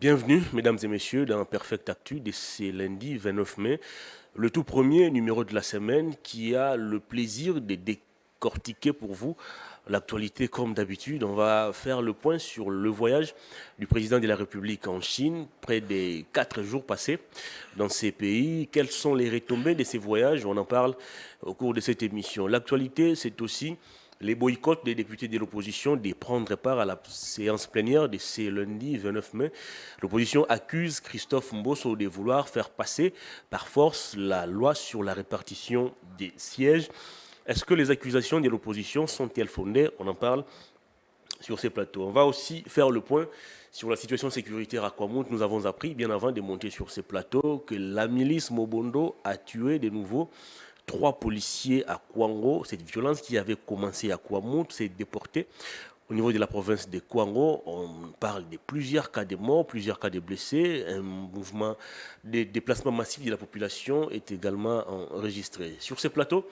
Bienvenue, mesdames et messieurs, dans Perfect Actu de ce lundi 29 mai, le tout premier numéro de la semaine qui a le plaisir de décortiquer pour vous l'actualité comme d'habitude. On va faire le point sur le voyage du président de la République en Chine, près des 4 jours passés dans ces pays. Quelles sont les retombées de ces voyages? On en parle au cours de cette émission. L'actualité, c'est aussi les boycotts des députés de l'opposition de prendre part à la séance plénière de ce lundi 29 mai. L'opposition accuse Christophe Mbosso de vouloir faire passer par force la loi sur la répartition des sièges. Est-ce que les accusations de l'opposition sont-elles fondées? On en parle sur ces plateaux. On va aussi faire le point sur la situation sécuritaire à Kwamouth. Nous avons appris, bien avant de monter sur ces plateaux, que la milice Mobondo a tué de nouveau 3 policiers à Kwango. Cette violence qui avait commencé à Kwamouth s'est déportée au niveau de la province de Kwango. On parle de plusieurs cas de morts, plusieurs cas de blessés. Un mouvement de déplacement massif de la population est également enregistré. Sur ces plateaux,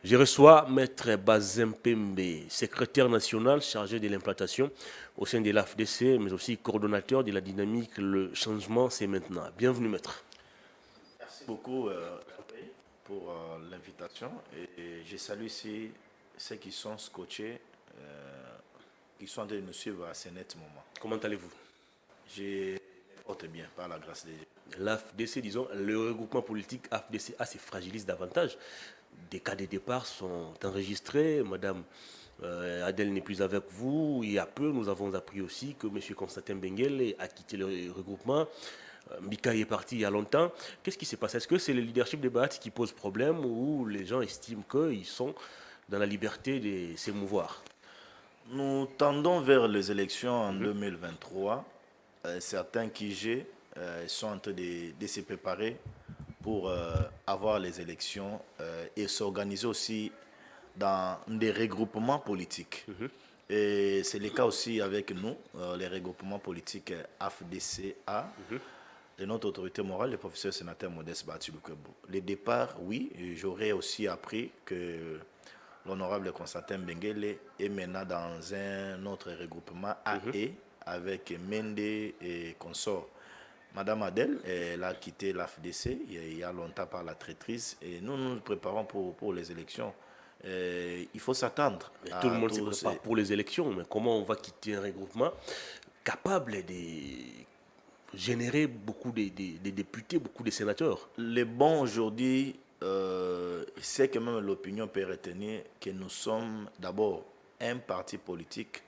je reçois Maître Bazem Pembe, secrétaire national chargé de l'implantation au sein de l'AFDC, mais aussi coordonnateur de la dynamique Le changement, c'est maintenant. Bienvenue, Maître. Merci beaucoup pour l'invitation et je salue ici ceux qui sont scotchés, qui sont en train de nous suivre à ce net moment. Comment allez-vous? Je me porte bien par la grâce de Dieu. L'AFDC, disons, le regroupement politique AFDC se fragilise davantage. Des cas de départ sont enregistrés. Madame Adèle n'est plus avec vous. Il y a peu, nous avons appris aussi que M. Constantin Benguel a quitté le regroupement. Mika est parti il y a longtemps. Qu'est-ce qui s'est passé? Est-ce que c'est le leadership des Bahati qui pose problème ou les gens estiment qu'ils sont dans la liberté de s'émouvoir? Nous tendons vers les élections en 2023. Certains QG sont en train de se préparer pour avoir les élections et s'organiser aussi dans des regroupements politiques. Et c'est le cas aussi avec nous, les regroupements politiques AFDCA, de notre autorité morale, le professeur sénateur Modeste Batiloukwebo. Le départ, oui, j'aurais aussi appris que l'honorable Constantin Benguele est maintenant dans un autre regroupement AE avec Mende et consorts. Madame Adèle, elle a quitté l'AFDC il y a longtemps par la traîtrise et nous nous préparons pour les élections. Il faut s'attendre Tout le à monde se tous prépare ces... pour les élections, mais comment on va quitter un regroupement capable de générer beaucoup de députés, beaucoup de sénateurs? Le bon aujourd'hui, c'est que même l'opinion peut retenir que nous sommes d'abord un parti politique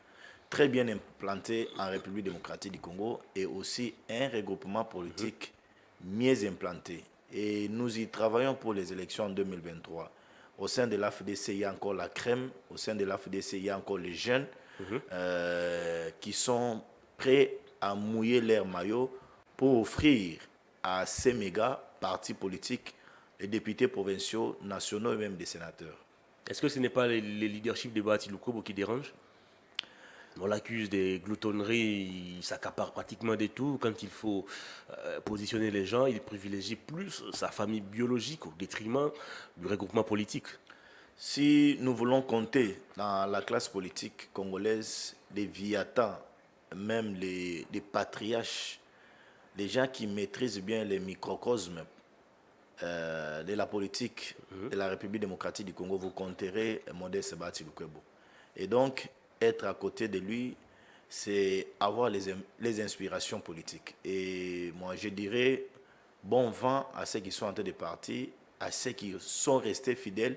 très bien implanté en République démocratique du Congo et aussi un regroupement politique mieux implanté. Et nous y travaillons pour les élections en 2023. Au sein de l'AFDC, il y a encore la crème. Au sein de l'AFDC, il y a encore les jeunes qui sont prêts à mouiller leur maillot pour offrir à ces méga partis politiques les députés provinciaux, nationaux et même des sénateurs. Est-ce que ce n'est pas le leadership de Bahati Lukobo qui dérange? On l'accuse de gloutonnerie, il s'accapare pratiquement de tout. Quand il faut positionner les gens, il privilégie plus sa famille biologique au détriment du regroupement politique. Si nous voulons compter dans la classe politique congolaise les viatans, même les patriarches, les gens qui maîtrisent bien les microcosmes de la politique de la République démocratique du Congo, vous compterez Modeste Batiloukwebo. Et donc, être à côté de lui, c'est avoir les inspirations politiques. Et moi, je dirais bon vent à ceux qui sont en train de partir, à ceux qui sont restés fidèles,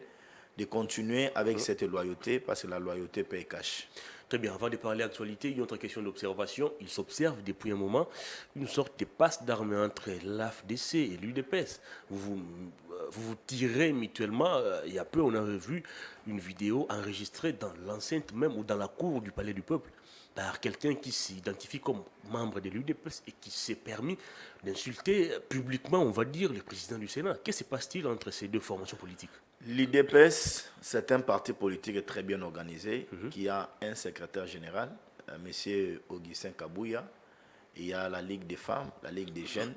de continuer avec cette loyauté, parce que la loyauté paye cash. Très bien, avant de parler actualité, une autre question d'observation. Il s'observe depuis un moment une sorte de passe d'armes entre l'AFDC et l'UDPS. Vous tirez mutuellement. Il y a peu, on avait vu une vidéo enregistrée dans l'enceinte même ou dans la cour du Palais du Peuple par quelqu'un qui s'identifie comme membre de l'UDPS et qui s'est permis d'insulter publiquement, on va dire, le président du Sénat. Qu'est-ce qui se passe-t-il entre ces deux formations politiques? L'IDPS, c'est un parti politique très bien organisé qui a un secrétaire général, M. Augustin Kabouya. Il y a la Ligue des femmes, la Ligue des jeunes.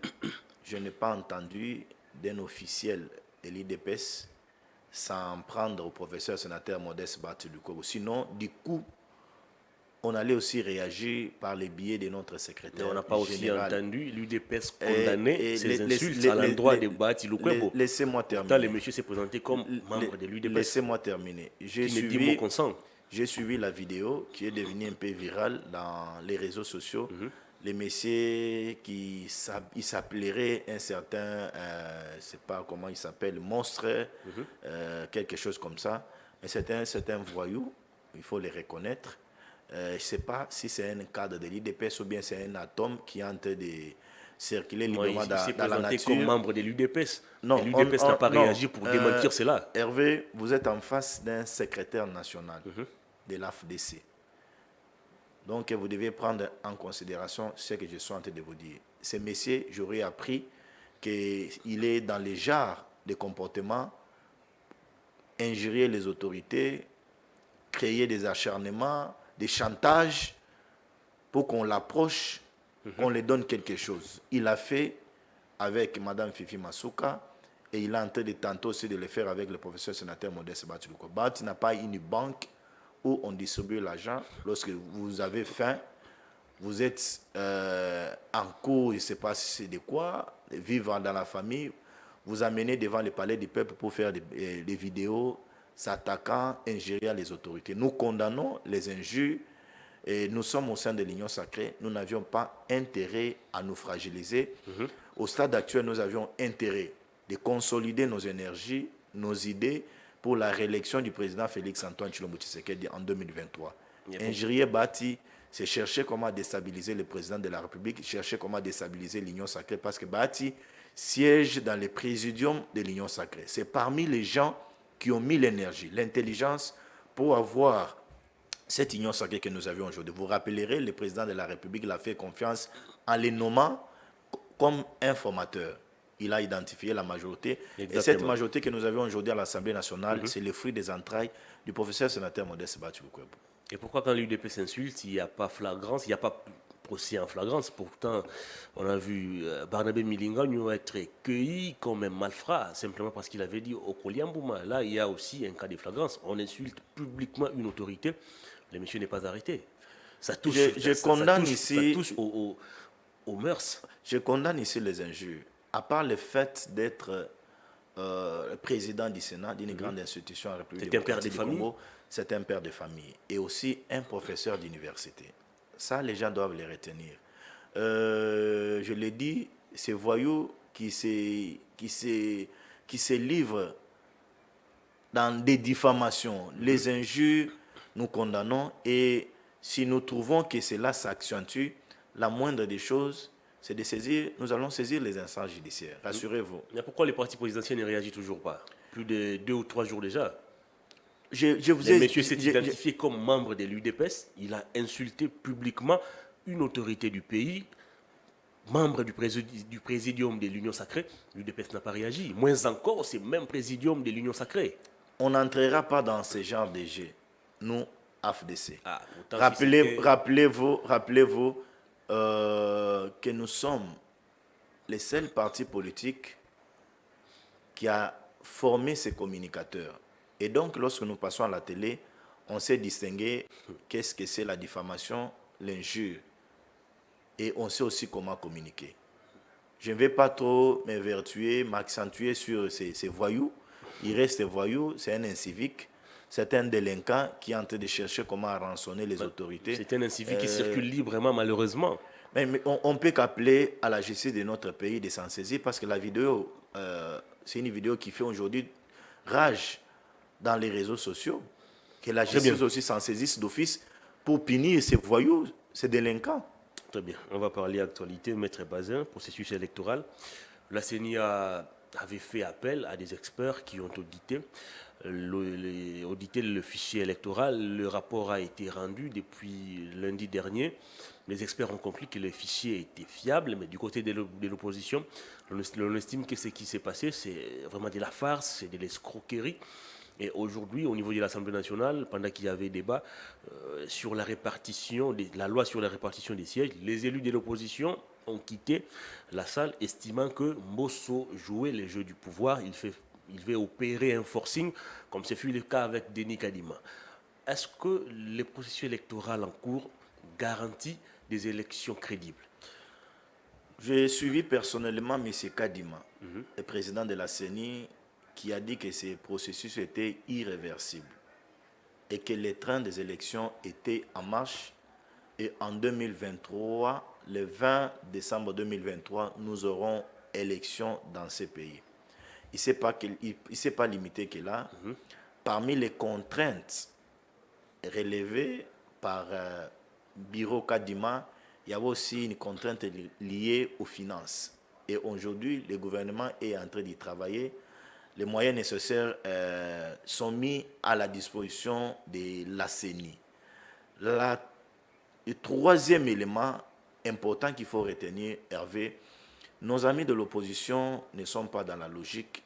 Je n'ai pas entendu d'un officiel de l'IDPS s'en prendre au professeur sénateur Modeste Batiloukwebo. Sinon, du coup, on allait aussi réagir par les biais de notre Mais secrétaire on n'a pas aussi général. entendu l'UDPS condamner Et ces insultes à l'endroit de Bahati Lukwebo. laissez-moi Pourtant, le terminer. monsieur s'est présenté comme membre de l'UDPS, Laissez-moi terminer. qui ne dit mot consent. J'ai suivi la vidéo qui est devenue un peu virale dans les réseaux sociaux. Les messieurs il s'appellerait un certain, je ne sais pas comment il s'appelle, monstre, quelque chose comme ça. Mais c'est un voyou, il faut le reconnaître. Je ne sais pas si c'est un cadre de l'IDPS ou bien c'est un atome qui est en train de circuler librement Il s'est dans la présenté comme nature. membre de l'UDPS. Non, Et l'UDPS n'a pas non. réagi pour démentir cela. Hervé, vous êtes en face d'un secrétaire national de l'AFDC. Donc, vous devez prendre en considération ce que je suis en train de vous dire. Ce messieurs, j'aurais appris qu'il est dans les genres de comportements, injurier les autorités, créer des acharnements, des chantages pour qu'on l'approche, qu'on lui donne quelque chose. Il l'a fait avec Mme Fifi Masuka et il est en train de tenter aussi de le faire avec le professeur sénateur Modeste Bahati Lukwebo. Bahati n'a pas une banque où on distribue l'argent. Lorsque vous avez faim, vous êtes en cours, je ne sais pas si c'est de quoi, vivre dans la famille, vous amenez devant le palais du peuple pour faire des vidéos s'attaquant, injuriant les autorités. Nous condamnons les injures et nous sommes au sein de l'Union sacrée. Nous n'avions pas intérêt à nous fragiliser. Au stade actuel, nous avions intérêt de consolider nos énergies, nos idées pour la réélection du président Félix-Antoine Tshilombo Tshisekedi en 2023. Injurier Bahati, c'est chercher comment déstabiliser le président de la République, chercher comment déstabiliser l'Union sacrée, parce que Bahati siège dans le présidium de l'Union sacrée. C'est parmi les gens qui ont mis l'énergie, l'intelligence pour avoir cette union sacrée que nous avions aujourd'hui. Vous rappellerez, le président de la République l'a fait confiance en les nommant comme informateur. Il a identifié la majorité. Exactement. Et cette majorité que nous avions aujourd'hui à l'Assemblée nationale, c'est le fruit des entrailles du professeur sénateur Modeste Bahati Lukwebo. Et pourquoi quand l'UDP s'insulte, il n'y a pas flagrance, il n'y a pas procès en flagrance? Pourtant, on a vu Barnabé Milingagno être cueilli comme un malfrat, simplement parce qu'il avait dit au Koliambouma. Là, il y a aussi un cas de flagrance. On insulte publiquement une autorité, le monsieur n'est pas arrêté. Ça touche, ça touche aux mœurs. Je condamne ici les injures. À part le fait d'être président du Sénat, d'une grande institution en République démocratique du Congo, c'est un père de famille et aussi un professeur d'université. Ça, les gens doivent les retenir. Je l'ai dit, ces voyous qui se livrent dans des diffamations, les injures, nous condamnons. Et si nous trouvons que cela s'accentue, la moindre des choses, c'est de saisir, nous allons saisir les instances judiciaires. Rassurez-vous. Mais pourquoi les partis présidentiels ne réagissent toujours pas? Plus de 2 ou 3 jours déjà. Le monsieur s'est identifié comme membre de l'UDPS. Il a insulté publiquement une autorité du pays, membre du présidium de l'Union sacrée. L'UDPS n'a pas réagi. Moins encore, c'est même présidium de l'Union sacrée. On n'entrera pas dans ce genre de jeu. Nous, AFDC. Rappelez-vous que nous sommes les seuls partis politiques qui a formé ces communicateurs. Et donc, lorsque nous passons à la télé, on sait distinguer qu'est-ce que c'est la diffamation, l'injure. Et on sait aussi comment communiquer. Je ne vais pas trop m'évertuer, m'accentuer sur ces voyous. Il reste voyous, c'est un incivique. C'est un délinquant qui est en train de chercher comment rançonner les autorités. C'est un incivique qui circule librement, malheureusement. Mais on ne peut qu'appeler à la justice de notre pays de s'en saisir parce que la vidéo, c'est une vidéo qui fait aujourd'hui rage dans les réseaux sociaux. Que la justice aussi s'en saisisse d'office pour punir ces voyous, ces délinquants. Très bien. On va parler actualité. Maître Bazin, processus électoral. La CENI avait fait appel à des experts qui ont audité le fichier électoral. Le rapport a été rendu depuis lundi dernier. Les experts ont conclu que le fichier était fiable, mais du côté de l'opposition, on estime que ce qui s'est passé, c'est vraiment de la farce, c'est de l'escroquerie. Et aujourd'hui, au niveau de l'Assemblée nationale, pendant qu'il y avait débat sur la répartition, la loi sur la répartition des sièges, les élus de l'opposition ont quitté la salle, estimant que Mbosso jouait les jeux du pouvoir. Il veut opérer un forcing, comme ce fut le cas avec Denis Kadima. Est-ce que le processus électoral en cours garantit des élections crédibles? J'ai suivi personnellement M. Kadima, le président de la CENI, qui a dit que ce processus était irréversible et que les trains des élections étaient en marche. Et en 2023, le 20 décembre 2023, nous aurons élection dans ce pays. Il ne s'est pas limité que là. Parmi les contraintes relevées par Bureau Kadima, il y avait aussi une contrainte liée aux finances. Et aujourd'hui, le gouvernement est en train d'y travailler. Les moyens nécessaires sont mis à la disposition de la CENI. Le troisième élément important qu'il faut retenir, Hervé, nos amis de l'opposition ne sont pas dans la logique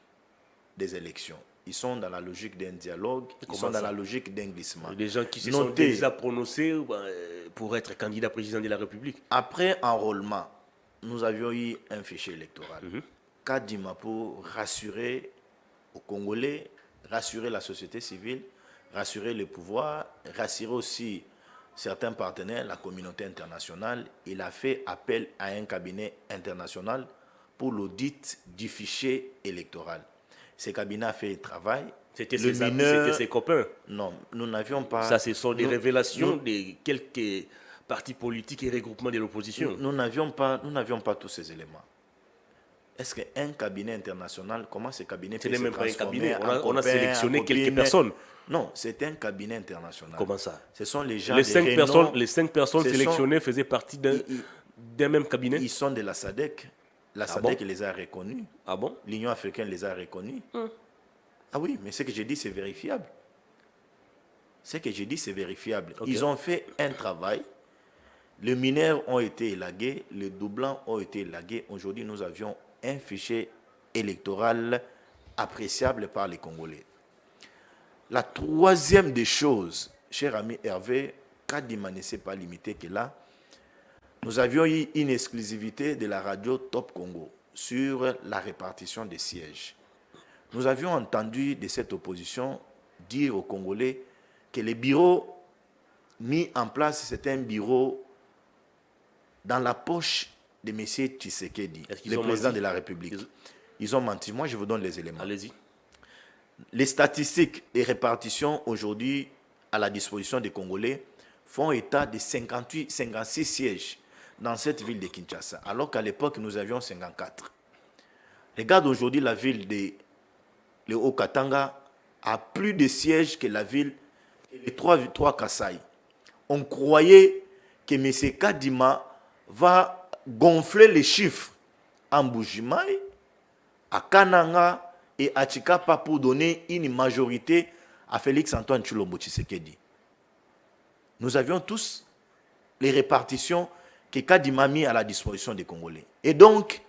des élections. Ils sont dans la logique d'un dialogue, ils sont dans la logique d'un glissement. Des gens qui se sont déjà prononcés pour être candidat président de la République. Après enrôlement, nous avions eu un fichier électoral. Kadima pour rassurer aux Congolais, rassurer la société civile, rassurer le pouvoir, rassurer aussi certains partenaires, la communauté internationale. Il a fait appel à un cabinet international pour l'audit du fichier électoral. Ce cabinet a fait le travail. C'était ses amis, c'était ses copains. Non, nous n'avions pas... Ça, ce sont des révélations de quelques partis politiques et regroupements de l'opposition. Nous n'avions pas tous ces éléments. Est-ce qu'un cabinet international, comment ce cabinet peut se transformer? Ce n'est même pas un cabinet, on a sélectionné quelques personnes. Non, c'est un cabinet international. Comment ça? Ce sont les gens les cinq personnes sélectionnées faisaient partie d'un même cabinet? Ils sont de la SADC. La SADC les a reconnus. Ah bon? L'Union africaine les a reconnus. Ah oui, mais ce que j'ai dit, c'est vérifiable. Ce que j'ai dit, c'est vérifiable. Okay. Ils ont fait un travail. Les mineurs ont été élagués, les doublants ont été élagués. Aujourd'hui, nous avions un fichier électoral appréciable par les Congolais. La troisième des choses, cher ami Hervé, Kadima ne s'est pas limité que là. Nous avions eu une exclusivité de la radio Top Congo sur la répartition des sièges. Nous avions entendu de cette opposition dire aux Congolais que les bureaux mis en place, c'était un bureau dans la poche de M. Tshisekedi, le président de la République. Ils ont menti. Moi, je vous donne les éléments. Allez-y. Les statistiques des répartitions aujourd'hui à la disposition des Congolais font état de 56 sièges dans cette ville de Kinshasa, alors qu'à l'époque, nous avions 54. Regarde aujourd'hui la ville de le Haut-Katanga a plus de sièges que la ville et les trois Kasaï. On croyait que M. Kadima va gonfler les chiffres en Mbujimaï, à Kananga et à Tshikapa pour donner une majorité à Félix-Antoine Tshilombo Tshisekedi. Nous avions tous les répartitions que Kadima a mis à la disposition des Congolais. Et donc,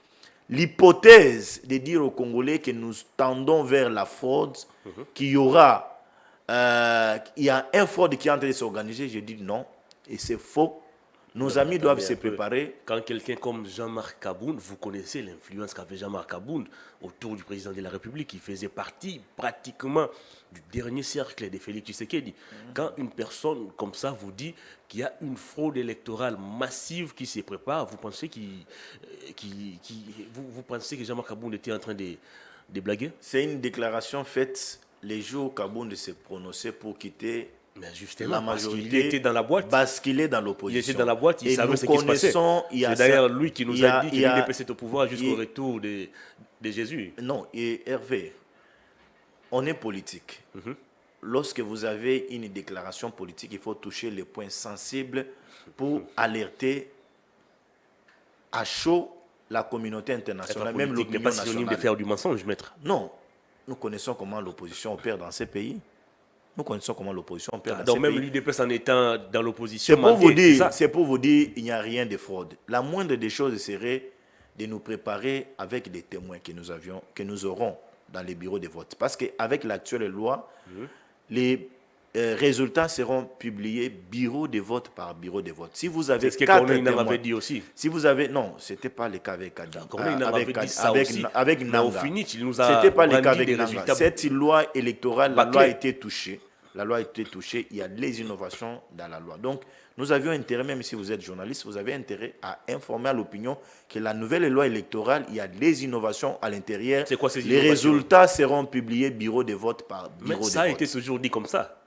l'hypothèse de dire aux Congolais que nous tendons vers la fraude, qu'il y aura, il y a un fraude qui est en train de s'organiser, je dis non, et c'est faux. Nos amis doivent se préparer. Quand quelqu'un comme Jean-Marc Kabound, vous connaissez l'influence qu'avait Jean-Marc Kabound autour du président de la République, il faisait partie pratiquement du dernier cercle de Félix Tshisekedi. Quand une personne comme ça vous dit qu'il y a une fraude électorale massive qui se prépare, vous pensez, vous pensez que Jean-Marc Kabound était en train de blaguer? C'est une déclaration faite les jours où Kabound s'est prononcé pour quitter. Mais justement, la majorité, parce qu'il était dans la boîte. Basculer dans l'opposition. Il était dans la boîte, il savait ce qui se passait. C'est d'ailleurs lui qui nous a dit qu'il était passé au pouvoir jusqu'au retour de Jésus. Non, et Hervé, on est politique. Lorsque vous avez une déclaration politique, il faut toucher les points sensibles pour alerter à chaud la communauté internationale, même l'opinion nationale. N'est pas synonyme de faire du mensonge, maître. Non, nous connaissons comment l'opposition opère dans ces pays. Nous connaissons comment l'opposition opère dans ces donc pays. même l'UDPS en étant dans l'opposition. C'est pour vous dire, il n'y a rien de fraude. La moindre des choses serait de nous préparer avec des témoins que nous aurons dans les bureaux de vote. Parce qu'avec l'actuelle loi, les résultats seront publiés bureau de vote par bureau de vote. Si vous avez c'est ce que Corneille avait dit aussi. Si vous avez, non, c'était pas le cas avec Kadima. Corneille avait dit ça aussi. Avec Nanga. Au finish, il nous a c'était pas le cas avec des Nanga. résultats. Cette loi électorale, la loi a été touchée. la loi a été touchée, il y a les innovations dans la loi. Donc, nous avions intérêt, même si vous êtes journaliste, vous avez intérêt à informer à l'opinion que la nouvelle loi électorale, il y a les innovations à l'intérieur. C'est quoi ces Les innovations? résultats seront publiés bureau de vote par bureau Mais de ça a vote. été toujours dit comme ça.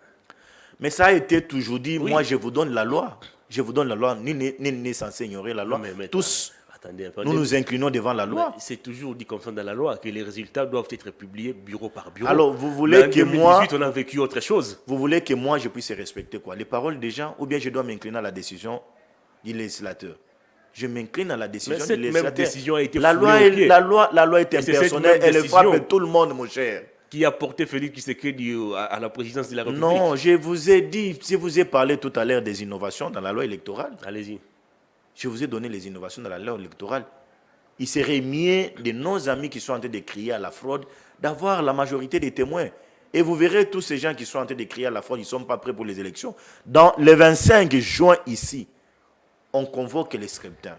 Mais ça a été toujours dit, Oui. moi je vous donne la loi. Je vous donne la loi, nul n'est censé ignorer la loi. Mais Tous, attendez, nous nous inclinons devant la loi. Mais c'est toujours dit comme ça dans la loi que les résultats doivent être publiés bureau par bureau. Alors, vous Mais voulez en que 2018, moi... on a vécu autre chose. Vous voulez que moi, je puisse respecter quoi? Les paroles des gens, ou bien je dois m'incliner à la décision du législateur? Je m'incline à la décision Mais du cette même législateur. décision a été La foulée loi, aux pieds. la loi est Et c'est cette impersonnelle, même elle décision frappe tout le monde, mon cher. Qui a porté Félix Tshisekedi à la présidence de la République. Non, je vous ai dit, je vous ai parlé tout à l'heure des innovations dans la loi électorale. Allez-y. Je vous ai donné les innovations dans la loi électorale. Il serait mieux de nos amis qui sont en train de crier à la fraude d'avoir la majorité des témoins. Et vous verrez tous ces gens qui sont en train de crier à la fraude, ils ne sont pas prêts pour les élections. Dans le 25 juin ici, on convoque les scrutins.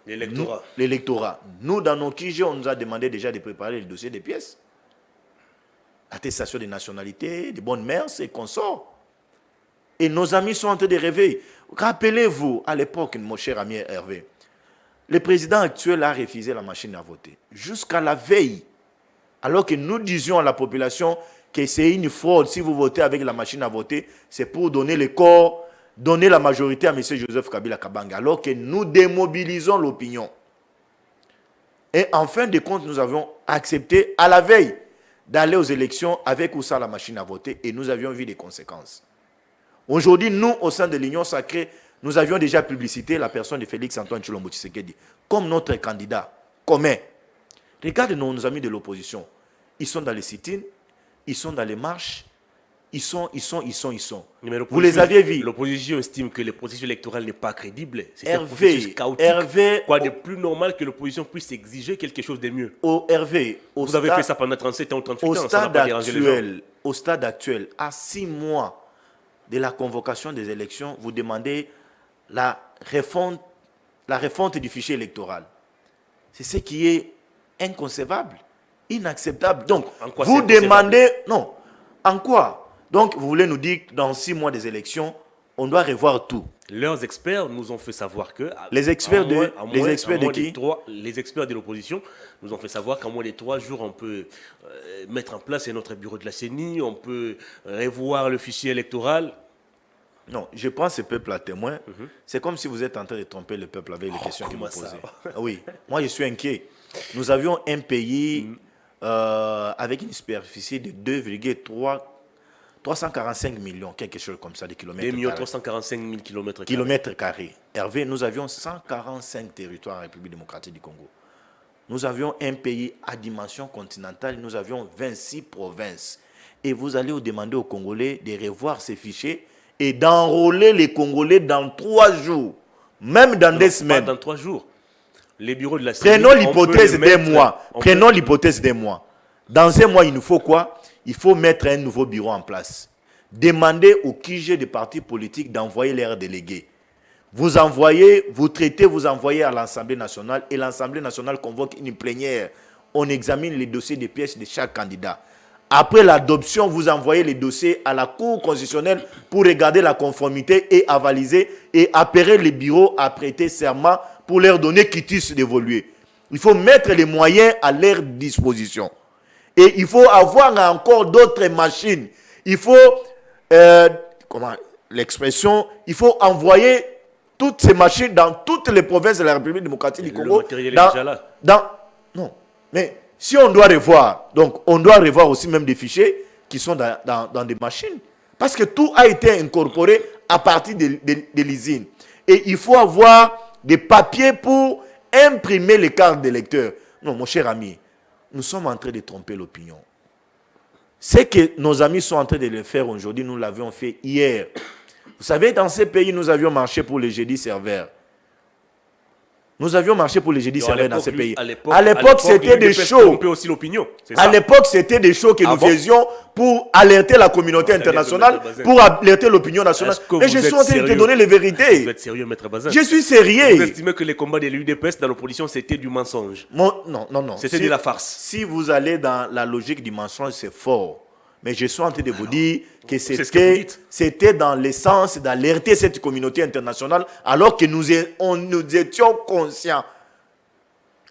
L'électorat. L'électorat. Nous, dans nos QG, on nous a demandé déjà de préparer le dossier des pièces. Attestation de nationalité, de bonnes mœurs et consorts. Et nos amis sont en train de rêver. Rappelez-vous, à l'époque, mon cher ami Hervé, le président actuel a refusé la machine à voter. Jusqu'à la veille, alors que nous disions à la population que c'est une fraude, si vous votez avec la machine à voter, c'est pour donner le corps, donner la majorité à M. Joseph Kabila Kabanga, alors que nous démobilisons l'opinion. Et en fin de compte, nous avions accepté à la veille d'aller aux élections avec ou sans la machine à voter et nous avions vu des conséquences. Aujourd'hui, nous, au sein de l'Union sacrée, nous avions déjà publicité la personne de Félix Antoine Tshilombo Tshisekedi comme notre candidat commun. Regardez nos amis de l'opposition. Ils sont dans les sit-ins, ils sont dans les marches, ils sont. Mais Vous les aviez vus. L'opposition estime que le processus électoral n'est pas crédible. C'est un processus chaotique. Hervé, Quoi de plus normal que l'opposition puisse exiger quelque chose de mieux? Hervé, Vous avez fait ça pendant 37 ans ou 38 ans, ça n'a pas dérangé les gens. au stade actuel, à 6 mois de la convocation des élections, vous demandez la refonte du fichier électoral. C'est ce qui est inconcevable, inacceptable. Donc, en quoi vous c'est demandez... Non, en quoi? Donc, vous voulez nous dire que dans 6 mois des élections, on doit revoir tout. Leurs experts nous ont fait savoir que... Les experts de qui? Les experts de l'opposition nous ont fait savoir qu'en moins de 3 jours, on peut mettre en place notre bureau de la CENI, on peut revoir le fichier électoral. Non, je prends ce peuple à témoin. C'est comme si vous êtes en train de tromper le peuple avec les questions que vous comment ça? posez. Oui, moi je suis inquiet. Nous avions un pays avec une superficie de 345 millions, quelque chose comme ça, de kilomètres 2 345 000 kilomètres. Kilomètres carrés. Hervé, nous avions 145 territoires en République démocratique du Congo. Nous avions un pays à dimension continentale, nous avions 26 provinces. Et vous allez demander aux Congolais de revoir ces fichiers et d'enrôler les Congolais dans 3 jours, même dans 2 semaines. Pas dans 3 jours. Les bureaux de la CENI, Prenons l'hypothèse des mois. Prenons l'hypothèse des mois. Dans un mois, il nous faut quoi? Il faut mettre un nouveau bureau en place. Demandez aux QG des partis politiques d'envoyer leurs délégués. Vous envoyez, vous traitez, vous envoyez à l'Assemblée nationale et l'Assemblée nationale convoque une plénière. On examine les dossiers des pièces de chaque candidat. Après l'adoption, vous envoyez les dossiers à la Cour constitutionnelle pour regarder la conformité et avaliser et appeler les bureaux à prêter serment pour leur donner quitus d'évoluer. Il faut mettre les moyens à leur disposition. Et il faut avoir encore d'autres machines. Il faut, comment l'expression, il faut envoyer toutes ces machines dans toutes les provinces de la République démocratique du Congo. Le matériel est déjà là. Non, mais si on doit revoir, donc on doit revoir aussi même des fichiers qui sont dans des machines. Parce que tout a été incorporé à partir de l'usine. Et il faut avoir des papiers pour imprimer les cartes d'électeurs. Non, mon cher ami, nous sommes en train de tromper l'opinion. Ce que nos amis sont en train de le faire aujourd'hui, nous l'avions fait hier. Vous savez, dans ces pays, nous avions marché pour les jeudis serveurs. Nous avions marché pour les jeudis serveurs dans ces pays. À l'époque, c'était des shows. Aussi l'opinion. À l'époque, c'était des shows que nous faisions pour alerter la communauté internationale, pour alerter l'opinion nationale. Mais je suis en train de te donner les vérités. Vous êtes sérieux, Maître Bazin? Je suis sérieux. Vous estimez que les combats de l'UDPS dans l'opposition, c'était du mensonge? Non. C'était de la farce. Si vous allez dans la logique du mensonge, c'est fort. Mais je suis en train de vous dire que c'est ce que vous dites. c'était dans l'essence d'alerter cette communauté internationale alors que nous étions conscients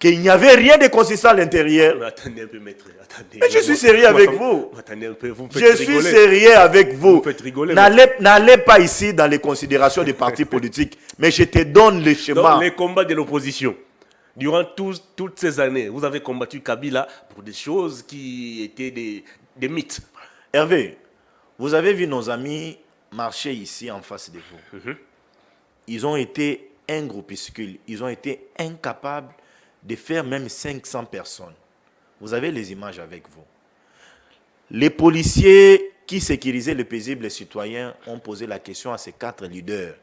qu'il n'y avait rien de consistant à l'intérieur. Mais attendez un peu, maître. Attendez. Mais je suis sérieux avec vous. Attendez un peu, vous me faites Je suis rigoler. sérieux avec vous. Vous me faites rigoler. N'allez pas ici dans les considérations des partis politiques, mais je te donne le schéma. Dans les combats de l'opposition, durant toutes ces années, vous avez combattu Kabila pour des choses qui étaient des mythes. Hervé, vous avez vu nos amis marcher ici en face de vous. Ils ont été un groupuscule. Ils ont été incapables de faire même 500 personnes. Vous avez les images avec vous. Les policiers qui sécurisaient le paisible citoyen ont posé la question à ces 4 leaders.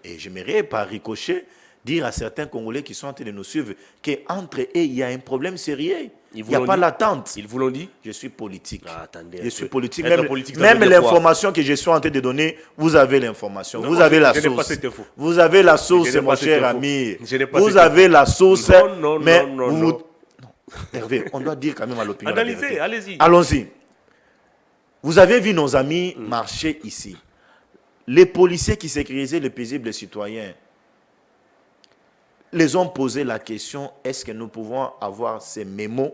Et j'aimerais, par ricochet, dire à certains Congolais qui sont en train de nous suivre qu'entre eux, il y a un problème sérieux. Il n'y a pas l'attente. Ils vous l'ont dit? Je suis politique. Ah, attendez. Je suis politique. Politique, Même l'information que je suis en train de donner, vous avez l'information. Vous avez la source. Je n'ai pas cette info. Vous avez la source, mon cher ami. Vous avez la source. Non. Hervé, on doit dire quand même à l'opinion. Analysez, allez-y. Allons-y. Vous avez vu nos amis marcher ici. Les policiers qui sécurisaient le paisible citoyen les ont posé la question, est-ce que nous pouvons avoir ces mémos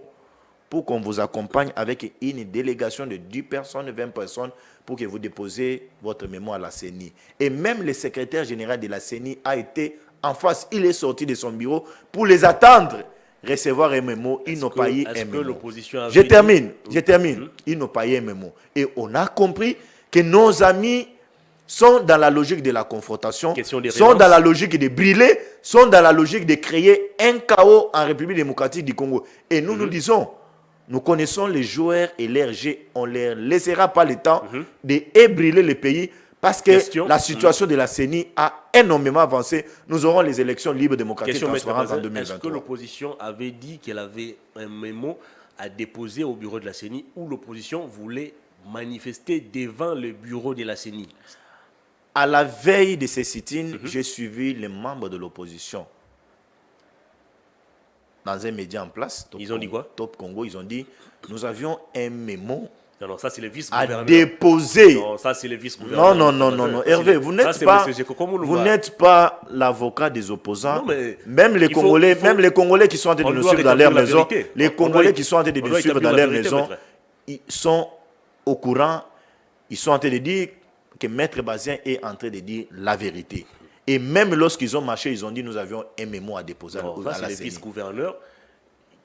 pour qu'on vous accompagne avec une délégation de 10 personnes, 20 personnes, pour que vous déposiez votre mémo à la CENI. Et même le secrétaire général de la CENI a été en face, il est sorti de son bureau pour les attendre, recevoir un mémo. Ils n'ont pas eu un mémo. Je termine. Ils n'ont pas eu un mémo. Et on a compris que nos amis sont dans la logique de la confrontation, sont dans la logique de brûler, sont dans la logique de créer un chaos en République démocratique du Congo. Et nous nous disons, nous connaissons les joueurs et leurs jeux, on ne leur laissera pas le temps d'ébranler le pays parce que la situation de la CENI a énormément avancé. Nous aurons les élections libres, démocratiques et transparentes en 2023. Est-ce que l'opposition avait dit qu'elle avait un mémo à déposer au bureau de la CENI ou l'opposition voulait manifester devant le bureau de la CENI? À la veille de ces sit-ins, j'ai suivi les membres de l'opposition dans un média en place. Ils ont dit quoi? Top Congo, ils ont dit, nous avions un mémo non, ça c'est le vice-gouverneur. à déposer. Non, ça c'est le vice-gouverneur. Non. Hervé, vous n'êtes pas l'avocat des opposants. Non, même les Congolais qui sont en train de nous suivre dans leur maison, les Congolais qui sont en train de nous suivre dans leur maison, ils sont au courant, ils sont en train de dire que Maître Bazin est en train de dire la vérité. Et même lorsqu'ils ont marché, ils ont dit nous avions un mémo à déposer à la CENI. C'est le vice-gouverneur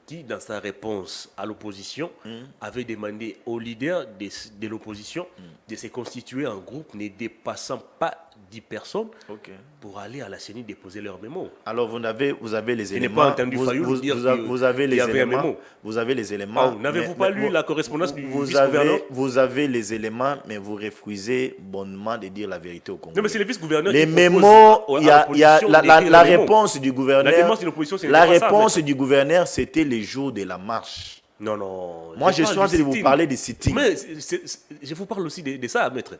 qui, dans sa réponse à l'opposition, avait demandé aux leaders de l'opposition de se constituer en groupe ne dépassant pas 10 personnes pour aller à la CENI déposer leur mémo. Alors vous avez les éléments. Pas entendu vous avez les éléments. Vous avez les éléments. N'avez-vous pas lu la correspondance du vice-gouverneur? Vous avez les éléments, mais vous refusez bonnement de dire la vérité au Congo. Non, mais c'est le vice-gouverneur qui mémos, il y a la réponse du gouverneur. La réponse du gouverneur, c'était les jours de la marche. Non. Moi, je suis en train de vous parler des sit-ins. Mais je vous parle aussi de ça, maître.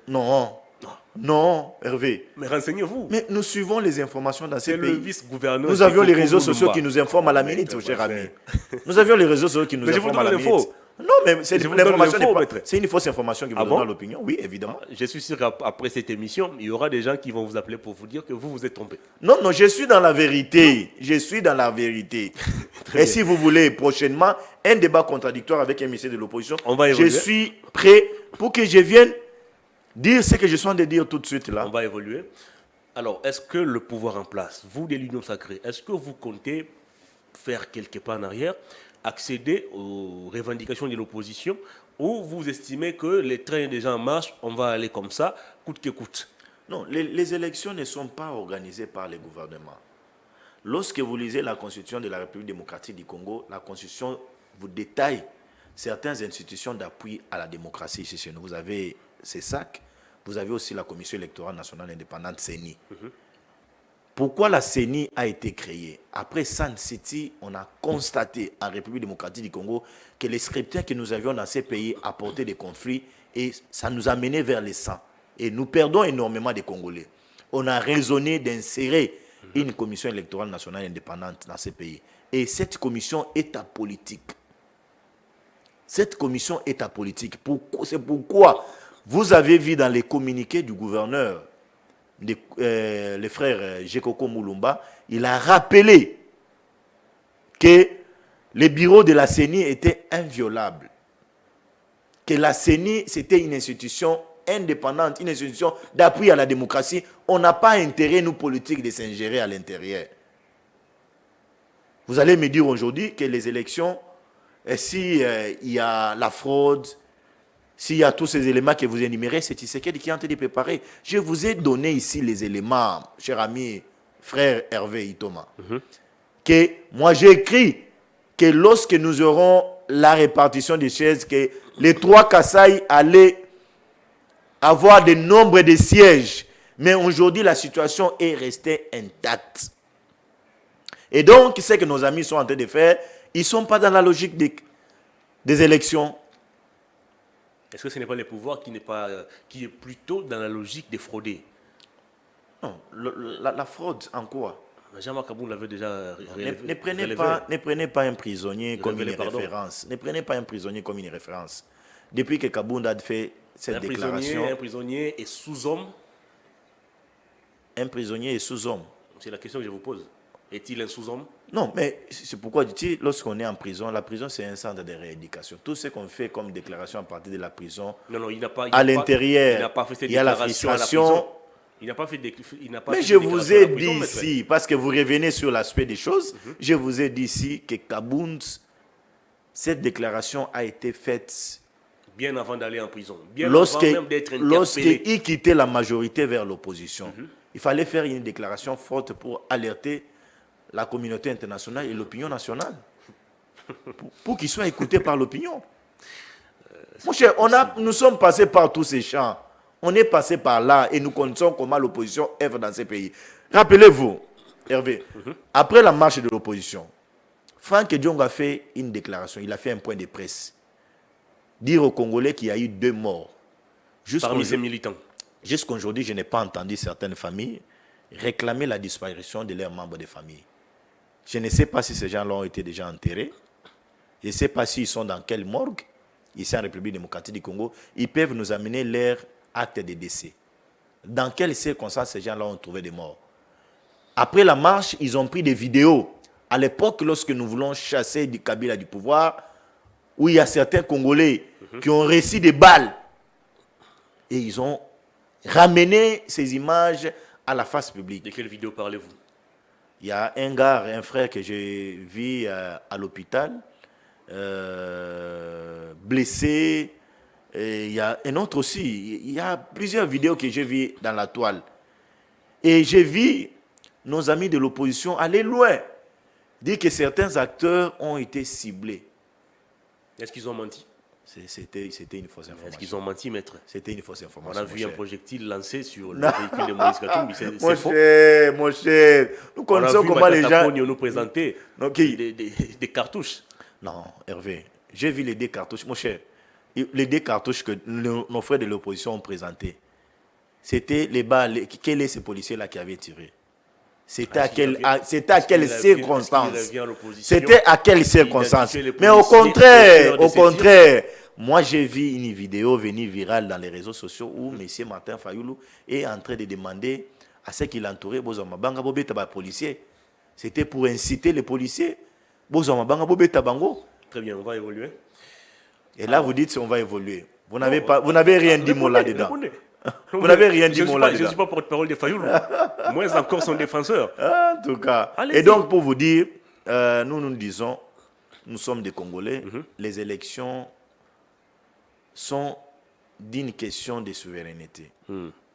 Non, Hervé. Mais renseignez-vous. Mais nous suivons les informations dans ces pays. Le vice-gouverneur. Nous avions les réseaux sociaux qui nous informent à la minute, mon cher ami. Nous avions les réseaux sociaux qui nous informent à la minute. Non, mais c'est l'information. C'est une fausse information qui vous donne l'opinion. Oui, évidemment. Je suis sûr qu'après cette émission, il y aura des gens qui vont vous appeler pour vous dire que vous vous êtes trompé. Non, je suis dans la vérité. Je suis dans la vérité. Et si vous voulez prochainement un débat contradictoire avec un ministre de l'opposition, je suis prêt pour que je vienne dire ce que je suis en train de dire tout de suite là. On va évoluer. Alors, est-ce que le pouvoir en place, vous de l'Union sacrée, est-ce que vous comptez faire quelques pas en arrière, accéder aux revendications de l'opposition, ou vous estimez que les trains déjà en marche, on va aller comme ça, coûte que coûte? Non, les élections ne sont pas organisées par les gouvernements. Lorsque vous lisez la Constitution de la République démocratique du Congo, la Constitution vous détaille certaines institutions d'appui à la démocratie ici chez nous. Vous avez CESAC, vous avez aussi la Commission électorale nationale indépendante CENI. Pourquoi la CENI a été créée? Après Sun City, on a constaté en République démocratique du Congo que les scripteurs que nous avions dans ces pays apportaient des conflits et ça nous a menés vers le sang. Et nous perdons énormément de Congolais. On a raisonné d'insérer une commission électorale nationale indépendante dans ces pays. Et cette commission est apolitique. Cette commission est apolitique. C'est pourquoi vous avez vu dans les communiqués du gouverneur, le frère Jekoko Moulumba, il a rappelé que les bureaux de la CENI étaient inviolables. Que la CENI, c'était une institution indépendante, une institution d'appui à la démocratie. On n'a pas intérêt, nous, politiques, de s'ingérer à l'intérieur. Vous allez me dire aujourd'hui que les élections, si il y a la fraude, s'il y a tous ces éléments que vous énumérez, c'est Tshisekedi qui est en train de préparer. Je vous ai donné ici les éléments, cher ami, frère Hervé Itoma. Que moi j'ai écrit que lorsque nous aurons la répartition des chaises, que les 3 Kasaï allaient avoir des nombres de sièges. Mais aujourd'hui, la situation est restée intacte. Et donc, ce que nos amis sont en train de faire, ils ne sont pas dans la logique des élections. Est-ce que ce n'est pas le pouvoir qui est plutôt dans la logique des fraudés? Non, la fraude en quoi? Jean-Marc Kaboun l'avait déjà relevé. Ne prenez pas un prisonnier comme une référence. Ne prenez pas un prisonnier comme une référence. Depuis que Kaboun a fait cette déclaration... Un prisonnier est sous-homme? Un prisonnier est sous-homme. C'est la question que je vous pose. Est-il un sous-homme? Non, mais c'est pourquoi, lorsqu'on est en prison, la prison c'est un centre de rééducation. Tout ce qu'on fait comme déclaration à partir de la prison, à l'intérieur, il y a la frustration. Il n'a pas fait mais je vous ai dit ici, parce que vous revenez sur l'aspect des choses, je vous ai dit ici que Kaboun, cette déclaration a été faite bien avant d'aller en prison, bien avant même d'être interpellé. Lorsqu'il quittait la majorité vers l'opposition. Il fallait faire une déclaration forte pour alerter la communauté internationale et l'opinion nationale. Pour qu'ils soient écoutés par l'opinion. Mon cher, nous sommes passés par tous ces champs. On est passé par là et nous connaissons comment l'opposition œuvre dans ces pays. Rappelez-vous, Hervé, après la marche de l'opposition, Franck Diong a fait une déclaration, il a fait un point de presse. Dire aux Congolais qu'il y a eu 2 morts. Parmi ces militants. Jusqu'aujourd'hui, je n'ai pas entendu certaines familles réclamer la disparition de leurs membres de famille. Je ne sais pas si ces gens-là ont été déjà enterrés. Je ne sais pas s'ils sont dans quelle morgue, ici en République démocratique du Congo. Ils peuvent nous amener leur acte de décès. Dans quelles circonstances ces gens-là ont trouvé des morts? Après la marche, ils ont pris des vidéos. À l'époque, lorsque nous voulons chasser du Kabila du pouvoir, où il y a certains Congolais qui ont reçu des balles. Et ils ont ramené ces images à la face publique. De quelle vidéo parlez-vous? Il y a un gars, un frère que j'ai vu à l'hôpital, blessé. Et il y a un autre aussi. Il y a plusieurs vidéos que j'ai vues dans la toile. Et j'ai vu nos amis de l'opposition aller loin, dire que certains acteurs ont été ciblés. Est-ce qu'ils ont menti? C'était une fausse information. Est-ce qu'ils ont menti, maître? C'était une fausse information. On a vu un projectile lancé sur le véhicule de Moïse Katumbi. C'est faux. Mon cher, nous connaissons comment les gens... nous présentaient des cartouches. Non, Hervé, j'ai vu les 2 cartouches. Mon cher, les 2 cartouches que nos frères de l'opposition ont présentés, c'était les balles. Quels sont ces policiers-là qui avaient tiré? C'était à quelles circonstances? C'était à quelles circonstances? Mais au contraire, moi j'ai vu une vidéo venir virale dans les réseaux sociaux où M. Martin Fayoulou est en train de demander à ceux qui l'entouraient, Bozama Bobeta policier. C'était pour inciter les policiers. Bozama Bobeta Bango. Très bien, on va évoluer. Et là, vous dites on va évoluer. Vous n'avez rien dit mon là-dedans. Vous n'avez rien dit mon là-dedans. Je ne suis pas porte-parole de Fayoulou. Moins encore son défenseur. En tout cas. Et donc, pour vous dire, nous disons, nous sommes des Congolais. Les élections sont d'une question de souveraineté.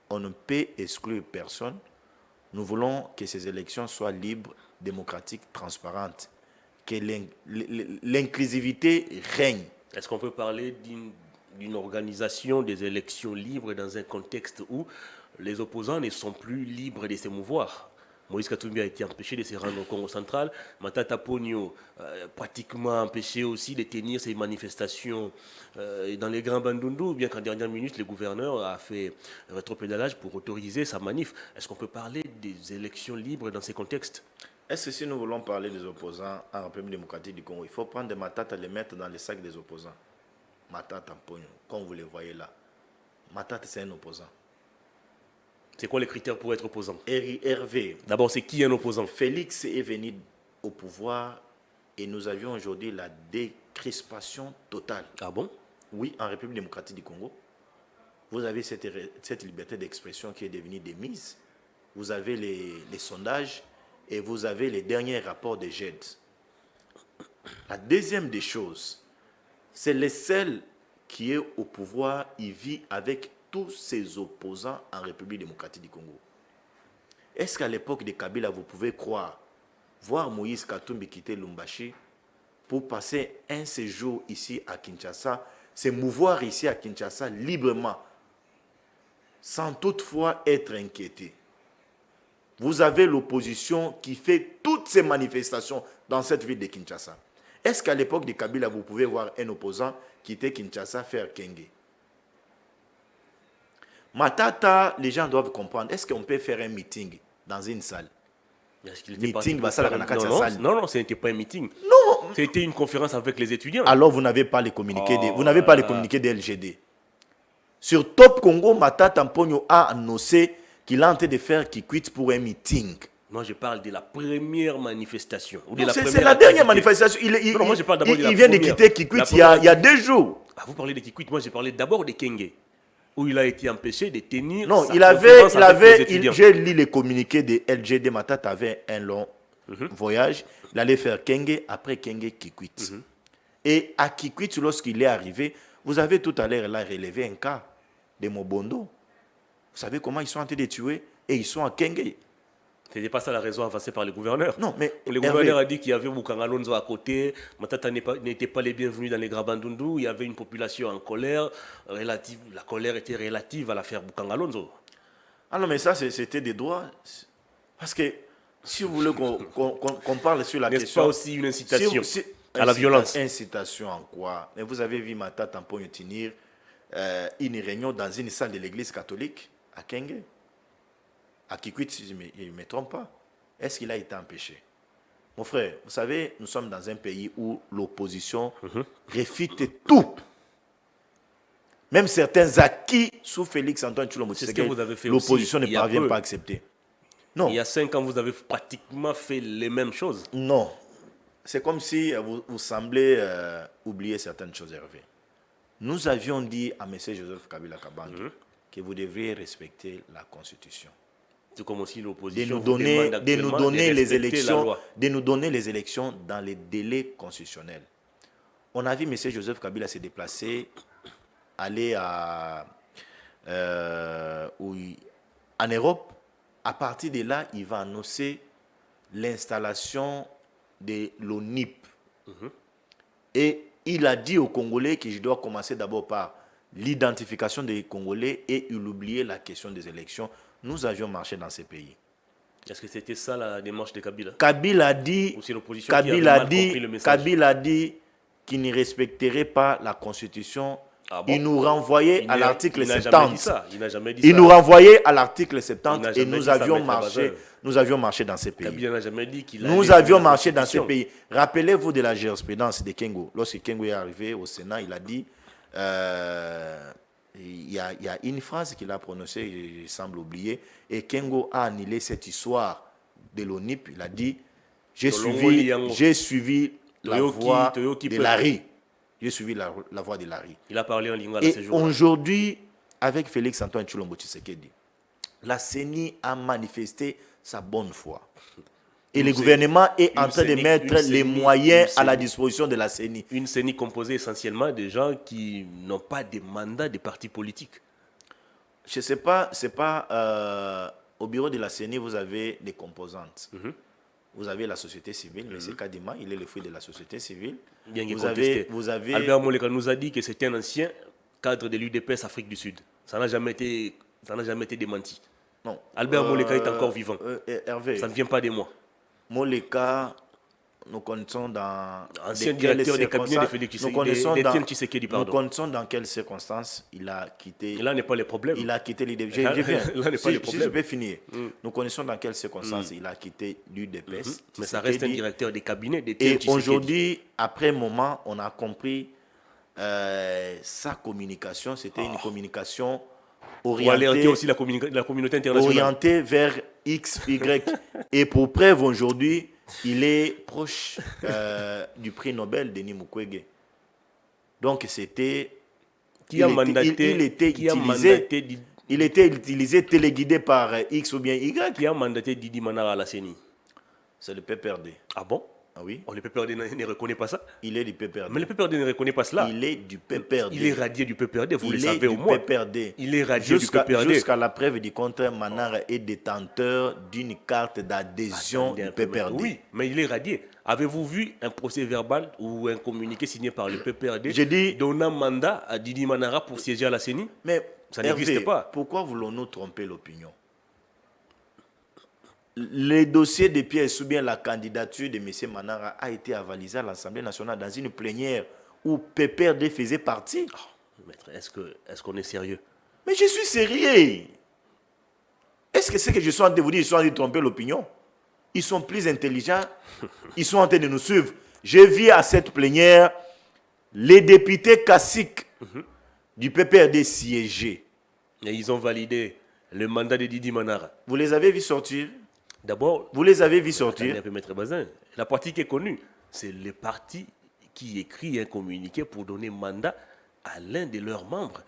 On ne peut exclure personne. Nous voulons que ces élections soient libres, démocratiques, transparentes. Que l'inclusivité règne. Est-ce qu'on peut parler d'une organisation des élections libres dans un contexte où les opposants ne sont plus libres de se mouvoir? Moïse Katumbi a été empêché de se rendre au Congo central. Matata Ponyo pratiquement empêché aussi de tenir ses manifestations dans les grands Bandundu, bien qu'en dernière minute, le gouverneur a fait rétropédalage pour autoriser sa manif. Est-ce qu'on peut parler des élections libres dans ces contextes? Est-ce que si nous voulons parler des opposants en République démocratique du Congo, il faut prendre des matates et les mettre dans les sacs des opposants? Matata Mponyo, comme vous le voyez là, Matata c'est un opposant. C'est quoi les critères pour être opposant? Hervé, D'abord, c'est qui un opposant? Félix est venu au pouvoir et nous avions aujourd'hui la décrispation totale. Ah bon? Oui, en République démocratique du Congo, vous avez cette liberté d'expression qui est devenue démise. Vous avez les sondages et vous avez les derniers rapports de GED. La deuxième des choses, c'est le seul qui est au pouvoir, il vit avec tous ses opposants en République démocratique du Congo. Est-ce qu'à l'époque de Kabila, vous pouvez croire, voir Moïse Katumbi quitter Lumbashi pour passer un séjour ici à Kinshasa, se mouvoir ici à Kinshasa librement, sans toutefois être inquiété? Vous avez l'opposition qui fait toutes ces manifestations dans cette ville de Kinshasa. Est-ce qu'à l'époque de Kabila, vous pouvez voir un opposant quitter Kinshasa faire Kenge? Matata, les gens doivent comprendre. Est-ce qu'on peut faire un meeting dans une salle? Meeting, non, ce n'était pas un meeting. Non. C'était une conférence avec les étudiants. Alors vous n'avez pas les communiqués vous n'avez pas les communiqués de LGD. Sur Top Congo, Matata Mponyo a annoncé qu'il est en train de faire Kikwit pour un meeting. Moi, je parle de la première manifestation. C'est la dernière manifestation. Il vient de quitter Kikwit il y a 2 jours. Ah, vous parlez de Kikwit, moi j'ai parlé d'abord de Kenge, où il a été empêché de tenir. Non, j'ai lu les communiqués de LGD. Matata avait un long voyage. Il allait faire Kenge, après Kenge, Kikwit. Et à Kikwit, lorsqu'il est arrivé, vous avez tout à l'heure là relevé un cas de Mobondo. Vous savez comment ils sont en train de tuer et ils sont à Kenge. Ce n'était pas ça la raison avancée par le gouverneur. Non, mais le gouverneur a dit qu'il y avait Bukangalonzo à côté, Matata n'était pas les bienvenus dans les Grabandundu, il y avait une population en colère, la colère était relative à l'affaire Bukangalonzo. Ah non, mais ça, c'était des droits. Parce que si vous voulez qu'on parle sur la question... N'est-ce pas aussi une incitation à la violence? Incitation en quoi? Mais vous avez vu Matata Mponyo tenir une réunion dans une salle de l'église catholique à Kenge. À Kikwit, si je ne me trompe pas. Est-ce qu'il a été empêché? Mon frère, vous savez, nous sommes dans un pays où l'opposition réfute tout. Même certains acquis sous Félix Antoine Tshilombo Tshisekedi, l'opposition ne parvient pas à accepter. Non. Il y a 5 ans, vous avez pratiquement fait les mêmes choses. Non. C'est comme si vous semblez oublier certaines choses, Hervé. Nous avions dit à M. Joseph Kabila Kabange que vous devriez respecter la Constitution. C'est comme aussi l'opposition de nous donner les élections dans les délais constitutionnels. On a vu M. Joseph Kabila se déplacer, aller en Europe. À partir de là, il va annoncer l'installation de l'ONIP. Et il a dit aux Congolais que je dois commencer d'abord par l'identification des Congolais et il oubliait la question des élections. Nous avions marché dans ces pays. Est-ce que c'était ça la démarche de Kabila? Kabila a dit qu'il ne respecterait pas la Constitution. Ah bon? Il nous renvoyait à l'article 70. Il n'a jamais dit ça. Il nous renvoyait à l'article 70 et nous avions marché dans ces pays. Kabila n'a jamais dit qu'il Nous avions marché dans ces pays. Rappelez-vous de la jurisprudence de Kengo. Lorsque Kengo est arrivé au Sénat, il a dit... il y a une phrase qu'il a prononcée, il semble oublier, et Kengo a annulé cette histoire de l'ONIP. Il a dit, j'ai suivi la voie de Larry. J'ai suivi la voie de Larry. Il a parlé en lingala et ces jours-là. Aujourd'hui, avec Félix Antoine Tshilombo Tshisekedi, la CENI a manifesté sa bonne foi. Et le gouvernement est en train de mettre les moyens à la disposition de la CENI. Une CENI composée essentiellement de gens qui n'ont pas de mandat de partis politiques. Je ne sais pas, c'est pas... au bureau de la CENI, vous avez des composantes. Vous avez la société civile, mais c'est Kadima, il est le fruit de la société civile. Bien vous avez... Albert Moleka nous a dit que c'était un ancien cadre de l'UDPS Afrique du Sud. Ça n'a jamais été démenti. Non. Albert Moleka est encore vivant. Hervé, ça ne vient pas de moi. Moleka, nous connaissons dans... Ancien directeur des cabinets de Félix Tshisekedi. Nous connaissons dans quelles circonstances il a quitté... Et là n'est pas le problème. Il a quitté l'UDPS. Là n'est pas le problème. Je vais finir. Nous connaissons dans quelles circonstances il a quitté l'UDPS. Mais ça reste un directeur des cabinets de Et aujourd'hui, après un moment, on a compris sa communication, c'était une communication Pour alerter orientée, aussi la communauté internationale. orientée vers X, Y. Et pour preuve, aujourd'hui, il est proche du prix Nobel Denis Mukwege. Donc c'était, Qui a mandaté, il était qui a utilisé, mandaté, il était utilisé, téléguidé par X ou bien Y. qui a mandaté Didi Manara à la CENI? C'est le PPRD. Ah bon? Ah oui, Oh, le PPRD ne reconnaît pas ça? il est du Mais PPRD. le PPRD ne reconnaît pas cela. Il est du PPRD. Il est radié du PPRD, vous le Il est savez au du moins. PPRD. Il est radié du PPRD. Jusqu'à la preuve du contraire, Manara est détenteur d'une carte d'adhésion Attendez du un peu, PPRD. oui, mais il est radié. Avez-vous vu un procès verbal ou un communiqué signé par le PPRD J'ai dit, donnant mandat à Didi Manara pour siéger à la CENI? mais Ça Hervé, n'existe pas. pourquoi voulons-nous tromper l'opinion? Le dossier de pièces ou bien la candidature de M. Manara a été avalisée à l'Assemblée nationale dans une plénière où PPRD faisait partie. Maître, est-ce qu'on est sérieux? Mais je suis sérieux. Est-ce que c'est que je suis en train de vous dire, ils sont en train de tromper l'opinion? Ils sont plus intelligents. Ils sont en train de nous suivre. J'ai vu à cette plénière les députés classiques du PPRD siéger. Et ils ont validé le mandat de Didi Manara. Vous les avez vus sortir? D'abord, Vous les avez vus attendez sortir? un peu, Maître Bazin. La partie qui est connue, c'est le parti qui écrit un communiqué pour donner mandat à l'un de leurs membres.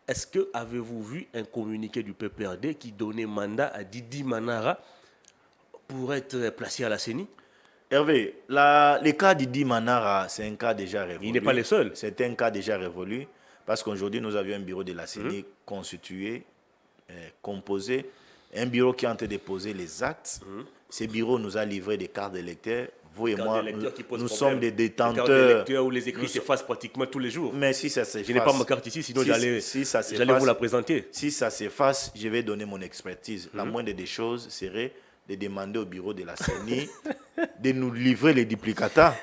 Est-ce que avez-vous vu un communiqué du PPRD qui donnait mandat à Didi Manara pour être placé à la CENI? Hervé, le cas d'Idi Manara, c'est un cas déjà révolu. Il n'est pas le seul. C'est un cas déjà révolu parce qu'aujourd'hui, nous avions un bureau de la CENI constitué, composé, un bureau qui est en train de déposer les actes. Ce bureau nous a livré des cartes d'électeurs. Vous et moi, nous sommes des détenteurs. Les cartes d'électeurs où les écrits s'effacent pratiquement tous les jours. Mais si ça s'efface, Je n'ai pas ma carte ici, sinon j'allais vous la présenter. Si ça s'efface, je vais donner mon expertise. La moindre des choses serait de demander au bureau de la CENI de nous livrer les duplicata,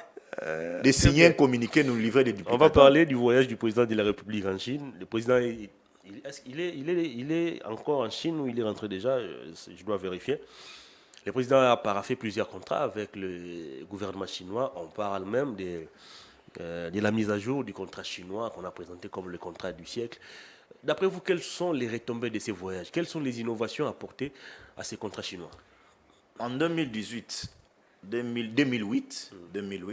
de signer un communiqué, nous livrer les duplicata. On va parler du voyage du président de la République en Chine. Le président, il est encore en Chine ou il est rentré déjà? Je dois vérifier. Le président a paraphé plusieurs contrats avec le gouvernement chinois. On parle même de la mise à jour du contrat chinois qu'on a présenté comme le contrat du siècle. D'après vous, quelles sont les retombées de ces voyages? Quelles sont les innovations apportées à ces contrats chinois? En 2018, 2008,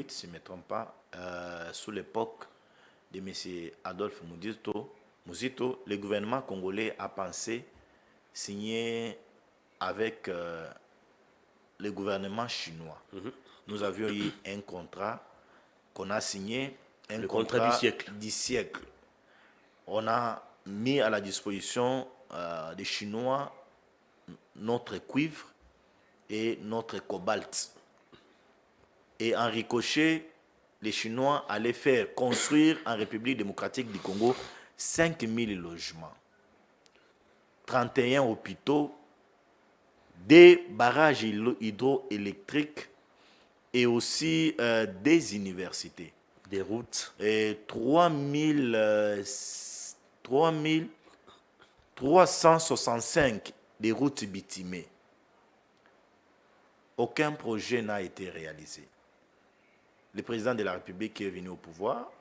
si je ne me trompe pas, sous l'époque de M. Adolphe Muzito, le gouvernement congolais a pensé signer avec le gouvernement chinois. Nous avions eu un contrat qu'on a signé, le contrat du siècle. On a mis à la disposition des Chinois notre cuivre et notre cobalt. Et en ricochet, les Chinois allaient faire construire en République démocratique du Congo 5000 logements, 31 hôpitaux, des barrages hydroélectriques et aussi des universités. Des routes. Et 365 des routes bitumées. Aucun projet n'a été réalisé. Le président de la République qui est venu au pouvoir,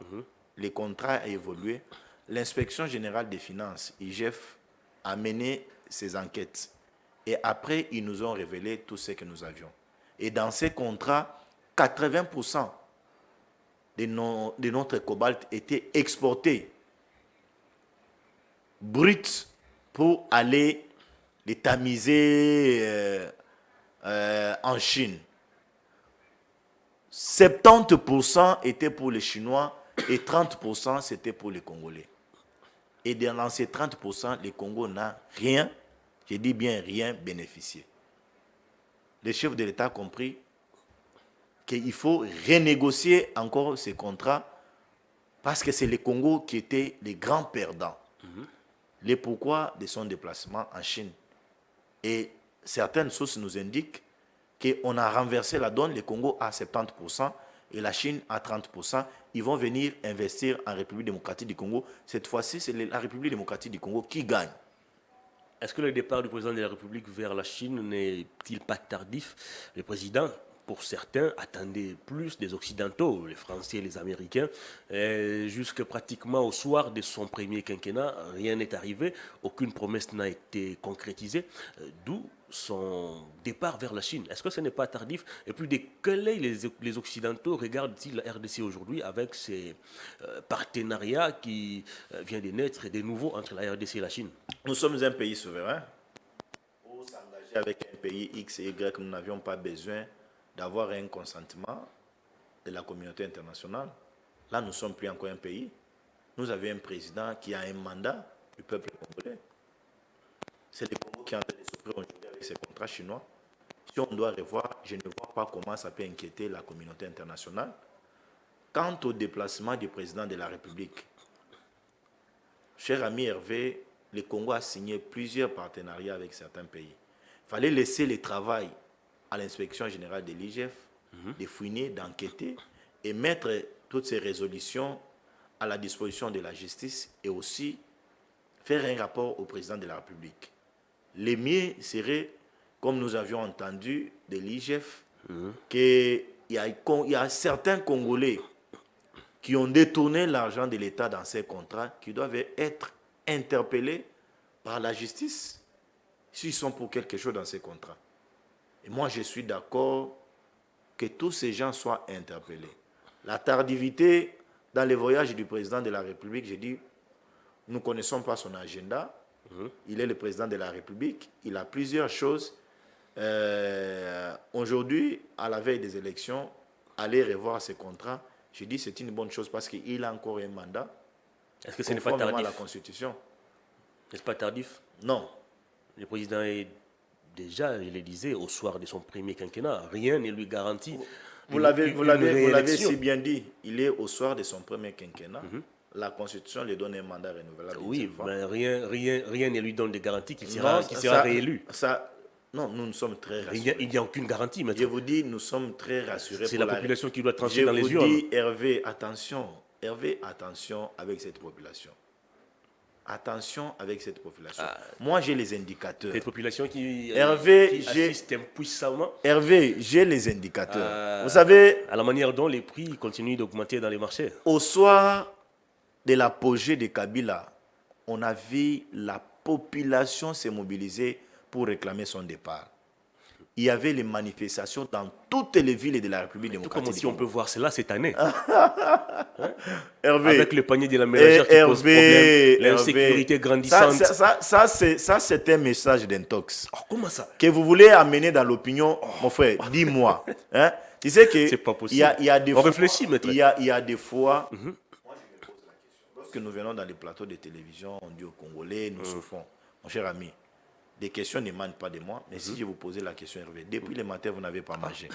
le contrat a évolué. L'inspection générale des finances, IGF, a mené ses enquêtes. Et après, ils nous ont révélé tout ce que nous avions. Et dans ces contrats, 80% de notre cobalt était exporté brut pour aller les tamiser en Chine. 70% était pour les Chinois et 30% c'était pour les Congolais. Et dans ces 30%, le Congo n'a rien, je dis bien rien, bénéficié. Le chef de l'État a compris qu'il faut renégocier encore ces contrats parce que c'est le Congo qui était les grands perdants. Les pourquoi de son déplacement en Chine. Et certaines sources nous indiquent qu'on a renversé la donne, le Congo à 70% et la Chine à 30%. Ils vont venir investir en République démocratique du Congo. Cette fois-ci, c'est la République démocratique du Congo qui gagne. Est-ce que le départ du président de la République vers la Chine n'est-il pas tardif? Le président pour certains, attendaient plus des Occidentaux, les Français, les Américains. Jusque pratiquement au soir de son premier quinquennat, rien n'est arrivé, aucune promesse n'a été concrétisée, d'où son départ vers la Chine. Est-ce que ce n'est pas tardif? Et puis, de quel œil les Occidentaux regardent-ils la RDC aujourd'hui avec ces partenariats qui viennent de naître et de nouveau entre la RDC et la Chine? Nous sommes un pays souverain. Pour s'engager avec un pays X et Y, nous n'avions pas besoin d'avoir un consentement de la communauté internationale. Là, nous ne sommes plus encore un pays. Nous avons un président qui a un mandat du peuple congolais. C'est le Congo qui est en train de souffrir aujourd'hui avec ces contrats chinois. Si on doit revoir, je ne vois pas comment ça peut inquiéter la communauté internationale. Quant au déplacement du président de la République, cher ami Hervé, le Congo a signé plusieurs partenariats avec certains pays. Il fallait laisser le travail à l'inspection générale de l'IGF, de fouiner, d'enquêter et mettre toutes ces résolutions à la disposition de la justice et aussi faire un rapport au président de la République. Le mieux serait, comme nous avions entendu de l'IGF, qu'il y a certains Congolais qui ont détourné l'argent de l'État dans ces contrats, qui doivent être interpellés par la justice s'ils sont pour quelque chose dans ces contrats. Et moi, je suis d'accord que tous ces gens soient interpellés. La tardivité dans les voyages du président de la République, j'ai dit, nous ne connaissons pas son agenda. Il est le président de la République. Il a plusieurs choses. Aujourd'hui, à la veille des élections, aller revoir ses contrats, j'ai dit c'est une bonne chose parce qu'il a encore un mandat. Est-ce que ce n'est pas tardif? À la Constitution. N'est-ce pas tardif? Non. Le président est déjà, je le disais, au soir de son premier quinquennat. Rien ne lui garantit. Vous l'avez si bien dit. Il est au soir de son premier quinquennat. La Constitution lui donne un mandat renouvelable. Oui, mais rien ne lui donne de garantie qu'il sera réélu. Non, nous sommes très rassurés. Il n'y a aucune garantie maintenant. Je vous dis, nous sommes très rassurés. C'est la population qui doit trancher dans les urnes. Je vous dis, Hervé, attention avec cette population. Attention avec cette population. Moi, j'ai les indicateurs. Cette population qui assiste impuissamment. Hervé, j'ai les indicateurs. Vous savez... À la manière dont les prix continuent d'augmenter dans les marchés. Au soir de l'apogée de Kabila, on a vu la population se mobiliser pour réclamer son départ. Il y avait les manifestations dans toutes les villes de la République démocratique. Comme si on peut voir cela cette année. Hervé, avec le panier de la mélangère qui pose problème, l'insécurité grandissante. Ça c'est un message d'intox. Comment ça? Que vous voulez amener dans l'opinion, mon frère, dis-moi. Hein? Tu sais que c'est pas possible. Il y a des on réfléchit, maître. Il y a des fois... Moi, je me pose la question. Lorsque nous venons dans les plateaux de télévision, on dit aux Congolais, nous souffrons. Mon cher ami, des questions n'émanent pas de moi, mais si je vous posais la question, Hervé, depuis le matin, vous n'avez pas mangé.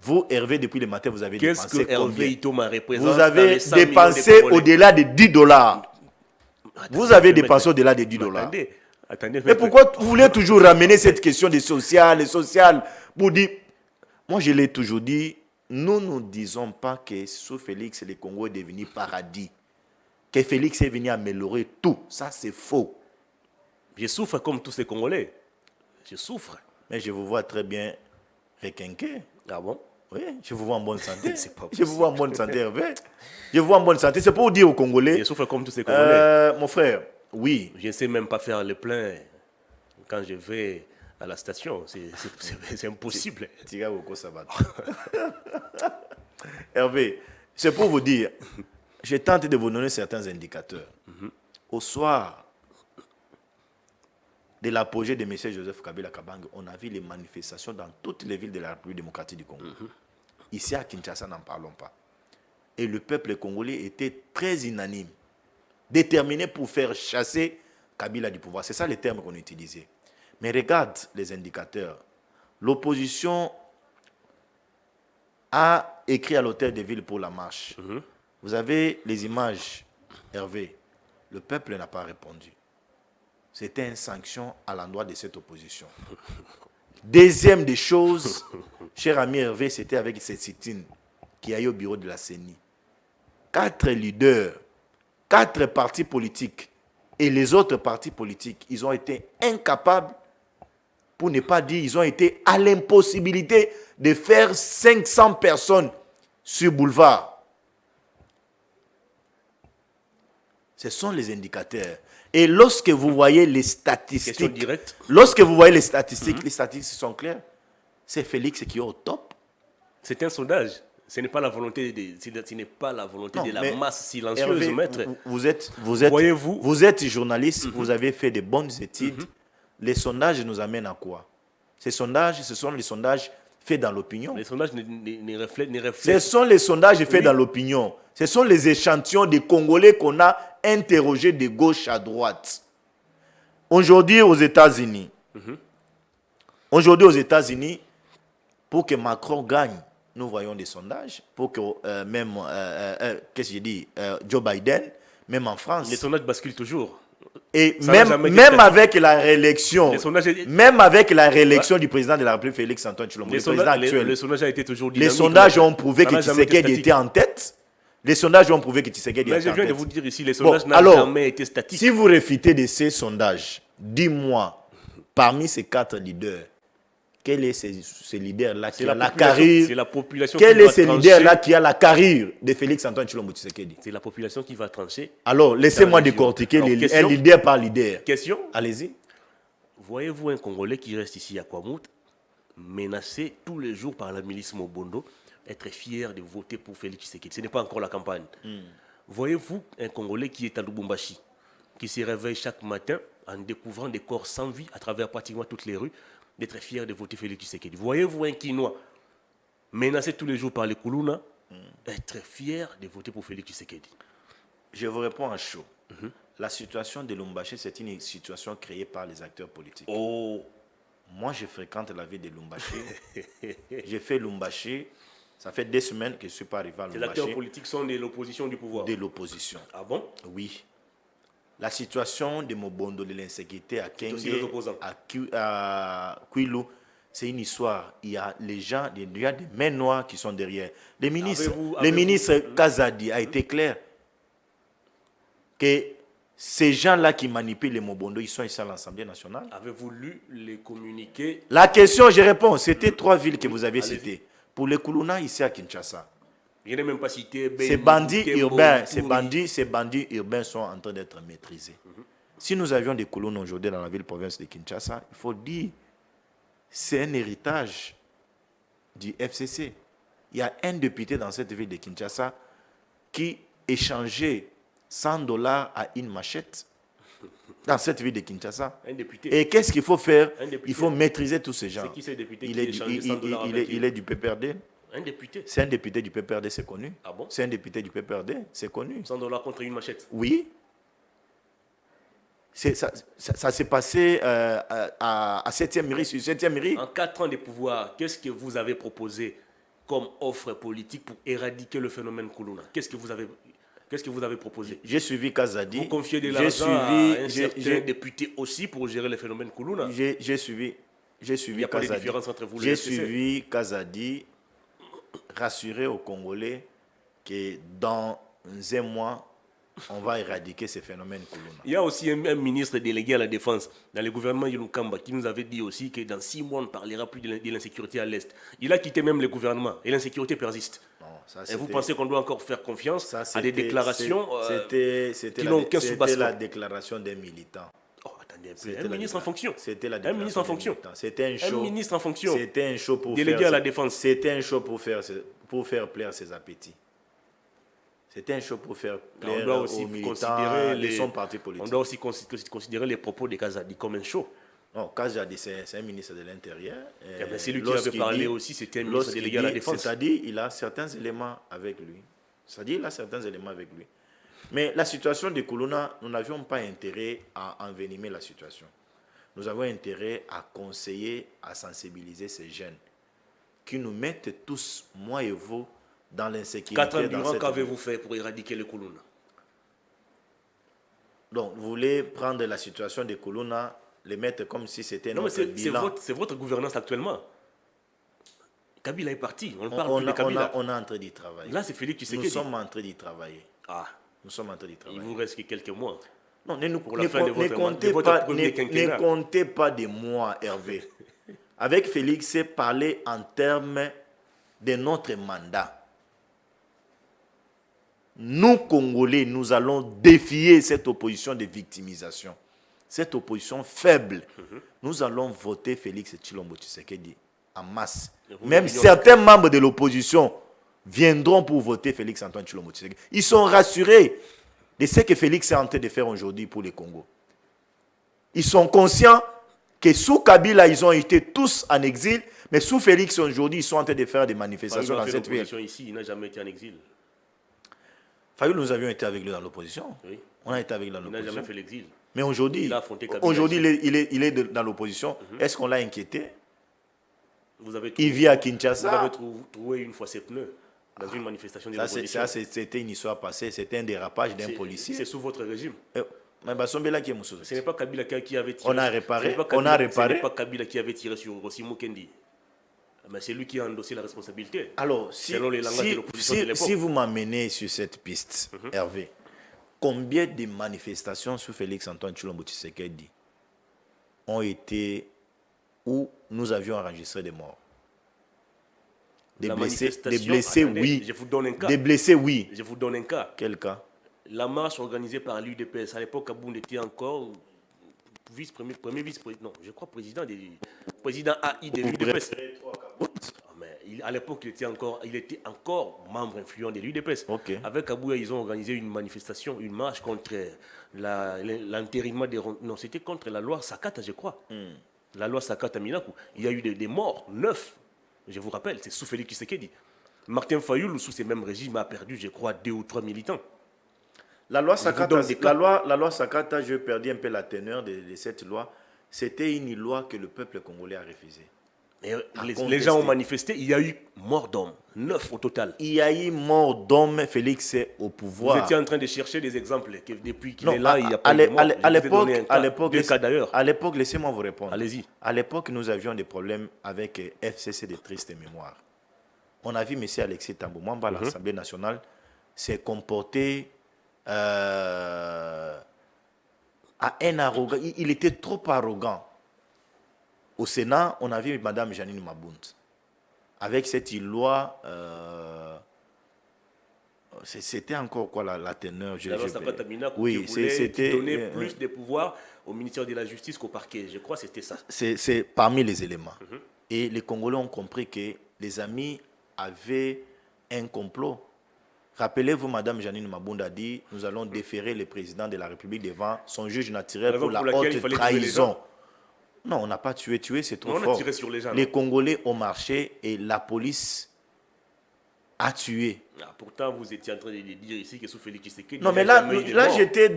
Vous, Hervé, depuis le matin, vous avez dépensé combien? Vous avez dépensé au-delà de $10. Vous avez dépensé au-delà de $10. Attendez, mais pourquoi vous voulez toujours ramener cette question de social, pour dire... Moi, je l'ai toujours dit, nous ne disons pas que sous Félix, le Congo est devenu paradis. Que Félix est venu améliorer tout. Ça, c'est faux. Je souffre comme tous ces Congolais. Je souffre. Mais je vous vois très bien requinqué. Ah bon? Oui, je vous vois en bonne santé. C'est pas je vous vois en bonne santé, Hervé. Je vous vois en bonne santé. C'est pour dire aux Congolais. Je souffre comme tous ces Congolais. Mon frère, oui. Je ne sais même pas faire le plein quand je vais à la station. C'est impossible. Hervé, c'est pour vous dire, je tente de vous donner certains indicateurs. Au soir de l'apogée de M. Joseph Kabila Kabange, on a vu les manifestations dans toutes les villes de la République démocratique du Congo. Ici à Kinshasa, n'en parlons pas. Et le peuple congolais était très unanime, déterminé pour faire chasser Kabila du pouvoir. C'est ça les termes qu'on utilisait. Mais regarde les indicateurs. L'opposition a écrit à l'hôtel de ville pour la marche. Vous avez les images, Hervé. Le peuple n'a pas répondu. C'était une sanction à l'endroit de cette opposition. Deuxième des choses, cher ami Hervé, c'était avec cette sit-in qui a eu au bureau de la CENI. 4 leaders, 4 partis politiques et les autres partis politiques, ils ont été incapables pour ne pas dire ils ont été à l'impossibilité de faire 500 personnes sur boulevard. Ce sont les indicateurs. Et lorsque vous voyez les statistiques, les statistiques sont claires. C'est Félix qui est au top. C'est un sondage. Ce n'est pas la volonté de la masse silencieuse, Hervé, maître. Vous êtes journaliste, vous avez fait de bonnes études. Les sondages nous amènent à quoi? Ces sondages, ce sont les sondages faits dans l'opinion. Les sondages ne reflètent. Ce sont les sondages faits dans l'opinion. Ce sont les échantillons des Congolais qu'on a interrogés de gauche à droite. Aujourd'hui aux États-Unis, pour que Macron gagne, nous voyons des sondages. Pour que Joe Biden, même en France. Les sondages basculent toujours. Et même avec la réélection, du président de la République, Félix Antoine Tshilombo, le président actuel, le sondage a été toujours dynamique. Les sondages ont prouvé que Tshisekedi était en tête. Les sondages ont prouvé que Tshisekedi était en tête. Mais je viens de vous dire ici, les sondages n'ont jamais été statiques. Si vous réfutez de ces sondages, dis-moi, parmi ces 4 leaders, quel est ce leader-là qui a la carrure? C'est la population Quel est ce leader-là qui a la carrure de Félix Antoine Tshilombo Tshisekedi? C'est la population qui va trancher. Alors, laissez-moi décortiquer un leader par leader. Question. Allez-y. Voyez-vous un Congolais qui reste ici à Kwamout, menacé tous les jours par la milice Mobondo, être fier de voter pour Félix Tshisekedi? Ce n'est pas encore la campagne. Voyez-vous un Congolais qui est à Lubumbashi, qui se réveille chaque matin en découvrant des corps sans vie à travers pratiquement toutes les rues, d'être fier de voter Félix Tshisekedi? Voyez-vous un Kinois menacé tous les jours par les Koulouna, être fier de voter pour Félix Tshisekedi? Je vous réponds à chaud. La situation de Lubumbashi, c'est une situation créée par les acteurs politiques. Moi, je fréquente la ville de Lubumbashi. J'ai fait Lubumbashi. Ça fait 2 semaines que je ne suis pas arrivé à Lubumbashi. Les acteurs politiques sont de l'opposition du pouvoir? De l'opposition. Ah bon? Oui. La situation de Mobondo, de l'insécurité à Kenge, à Kwilu, c'est une histoire. Il y a les gens, il y a des mains noires qui sont derrière. Le ministre Kazadi a été clair que ces gens-là qui manipulent les Mobondo, ils sont ici à l'Assemblée nationale. Avez-vous lu les communiqués? La question, je réponds, c'était 3 villes que vous avez citées. Pour les Koulouna, ici à Kinshasa. Je n'ai même pas cité. Ces bandits urbains sont en train d'être maîtrisés. Si nous avions des Koulouna aujourd'hui dans la ville-province de Kinshasa, il faut dire c'est un héritage du FCC. Il y a un député dans cette ville de Kinshasa qui échangeait $100 à une machette dans cette ville de Kinshasa. Un député. Et qu'est-ce qu'il faut faire? Il faut maîtriser tous ces gens. C'est qui ce député il est du PPRD. Un député? C'est un député du PPRD, c'est connu. Ah bon? C'est un député du PPRD, c'est connu. $100 contre une machette? Oui. Ça s'est passé à 7e mairie, sur 7e mairie. En 4 ans de pouvoir, qu'est-ce que vous avez proposé comme offre politique pour éradiquer le phénomène Koulouna? Qu'est-ce que vous avez proposé? J'ai suivi Kazadi. Vous confiez de l'argent à un certain député aussi pour gérer le phénomène Koulouna? J'ai suivi Kazadi. Il n'y a pas de différence entre vous. J'ai suivi Kazadi rassurer aux Congolais que dans 1 mois, on va éradiquer ces phénomènes Koulouna. Il y a aussi un ministre délégué à la défense dans le gouvernement Yunukamba qui nous avait dit aussi que dans 6 mois, on ne parlera plus de l'insécurité à l'Est. Il a quitté même le gouvernement et l'insécurité persiste. Et vous pensez qu'on doit encore faire confiance à des déclarations qui n'ont aucun soubassement? C'était la déclaration des militants. Attendez un peu. Un ministre en fonction. C'était la déclaration. Un ministre en fonction. C'était un show. Un ministre en fonction. C'était un show pour délégué à la défense. C'était un show pour faire plaire ses appétits. C'était un show pour faire plaire aux militants de son parti politique. On doit aussi considérer les propos de Kazadi comme un show. Non, Kazadi, c'est un ministre de l'Intérieur. C'est lui qui avait parlé aussi, c'était un ministre délégué à la défense. C'est-à-dire il a certains éléments avec lui. Mais la situation de Koulouna, nous n'avions pas intérêt à envenimer la situation. Nous avons intérêt à conseiller, à sensibiliser ces jeunes qui nous mettent tous, moi et vous, dans l'insécurité. 4 ans durant, qu'avez-vous fait pour éradiquer le Koulouna? Donc, vous voulez prendre la situation de Koulouna, les mettre comme si c'était notre bilan. C'est votre gouvernance actuellement. Kabila est parti, on parle de Kabila. On est en train d'y travailler. Là, c'est Félix Tshisekedi. Nous sommes en train d'y travailler. Ah. Nous sommes en train d'y travailler. Il vous reste que quelques mois. Non, ne, nous- pour ne, la fin de ne votre, comptez votre pas, premier quinquennat. ne comptez pas de moi, Hervé. Avec Félix, c'est parler en termes de notre mandat. Nous, Congolais, nous allons défier cette opposition de victimisation. Cette opposition faible. Nous allons voter Félix Tshilombo Tshisekedi en masse. Même certains membres de l'opposition viendront pour voter Félix Antoine Tshilombo Tshisekedi. Ils sont rassurés de ce que Félix est en train de faire aujourd'hui pour le Congo. Ils sont conscients que sous Kabila, ils ont été tous en exil, mais sous Félix, aujourd'hui, ils sont en train de faire des manifestations dans cette ville. Ici, il n'a jamais été en exil. Fayou, nous avions été avec lui dans l'opposition. Oui. On a été avec lui dans Il n'a l'opposition. jamais fait l'exil. Mais aujourd'hui, il est dans l'opposition. Est-ce qu'on l'a inquiété? Il vit à Kinshasa. Vous avez trouvé une fois ses pneus dans une manifestation de l'opposition. C'était une histoire passée. C'était un dérapage d'un policier. C'est sous votre régime. Mais Basombela qui est Moussou. Ce n'est pas Kabila qui avait tiré. On a réparé. Ce n'est pas Kabila qui avait tiré sur Rossi Mukendi. Mais c'est lui qui a endossé la responsabilité. Alors, si vous m'amenez sur cette piste, Hervé, combien de manifestations sous Félix Antoine Tshilombo Tshisekedi ont été où nous avions enregistré des morts? Des blessés, oui. Je vous donne un cas. Des blessés, oui. Je vous donne un cas. Quel cas? La marche organisée par l'UDPS. À l'époque, Kabound était encore premier vice-président. Non, je crois président AI de l'UDPS. À l'époque, il était encore membre influent de l'UDPS. Okay. Avec Kabouya, ils ont organisé une manifestation, une marche contre l'entérinement des... Non, c'était contre la loi Sakata, je crois. La loi Sakata Minaku. Il y a eu des morts, 9. Je vous rappelle, c'est sous Félix Tshisekedi. Martin Fayoul, sous ces mêmes régimes, a perdu, je crois, 2 ou 3 militants. La loi Sakata, je perdis un peu la teneur de cette loi. C'était une loi que le peuple congolais a refusée. Les gens ont manifesté, il y a eu mort d'hommes, 9 au total. Il y a eu mort d'hommes, Félix est au pouvoir. Vous étiez en train de chercher des exemples, que depuis qu'il est là, il n'y a pas eu de mort. À l'époque, laissez-moi vous répondre. Allez-y. À l'époque, nous avions des problèmes avec FCC de triste mémoire. On a vu M. Alexis Tambo Mwamba à l'Assemblée nationale s'est comporté à un arrogant. Il était trop arrogant. Au Sénat, on a vu Mme Janine Mabund. Avec cette loi, c'était encore quoi la teneur? La loi Sakata Minaku oui, c'était donner plus de pouvoir au ministère de la Justice qu'au parquet. Je crois que c'était ça. C'est parmi les éléments. Et les Congolais ont compris que les amis avaient un complot. Rappelez-vous, Mme Janine Mabund a dit, nous allons déférer le président de la République devant son juge naturel pour la haute trahison. Non, on n'a pas tué, c'est trop fort. On a tiré sur les gens. Les Congolais ont marché et la police a tué. Pourtant, vous étiez en train de dire ici que sous Félix Tshisekedi... Non, mais là je t'ai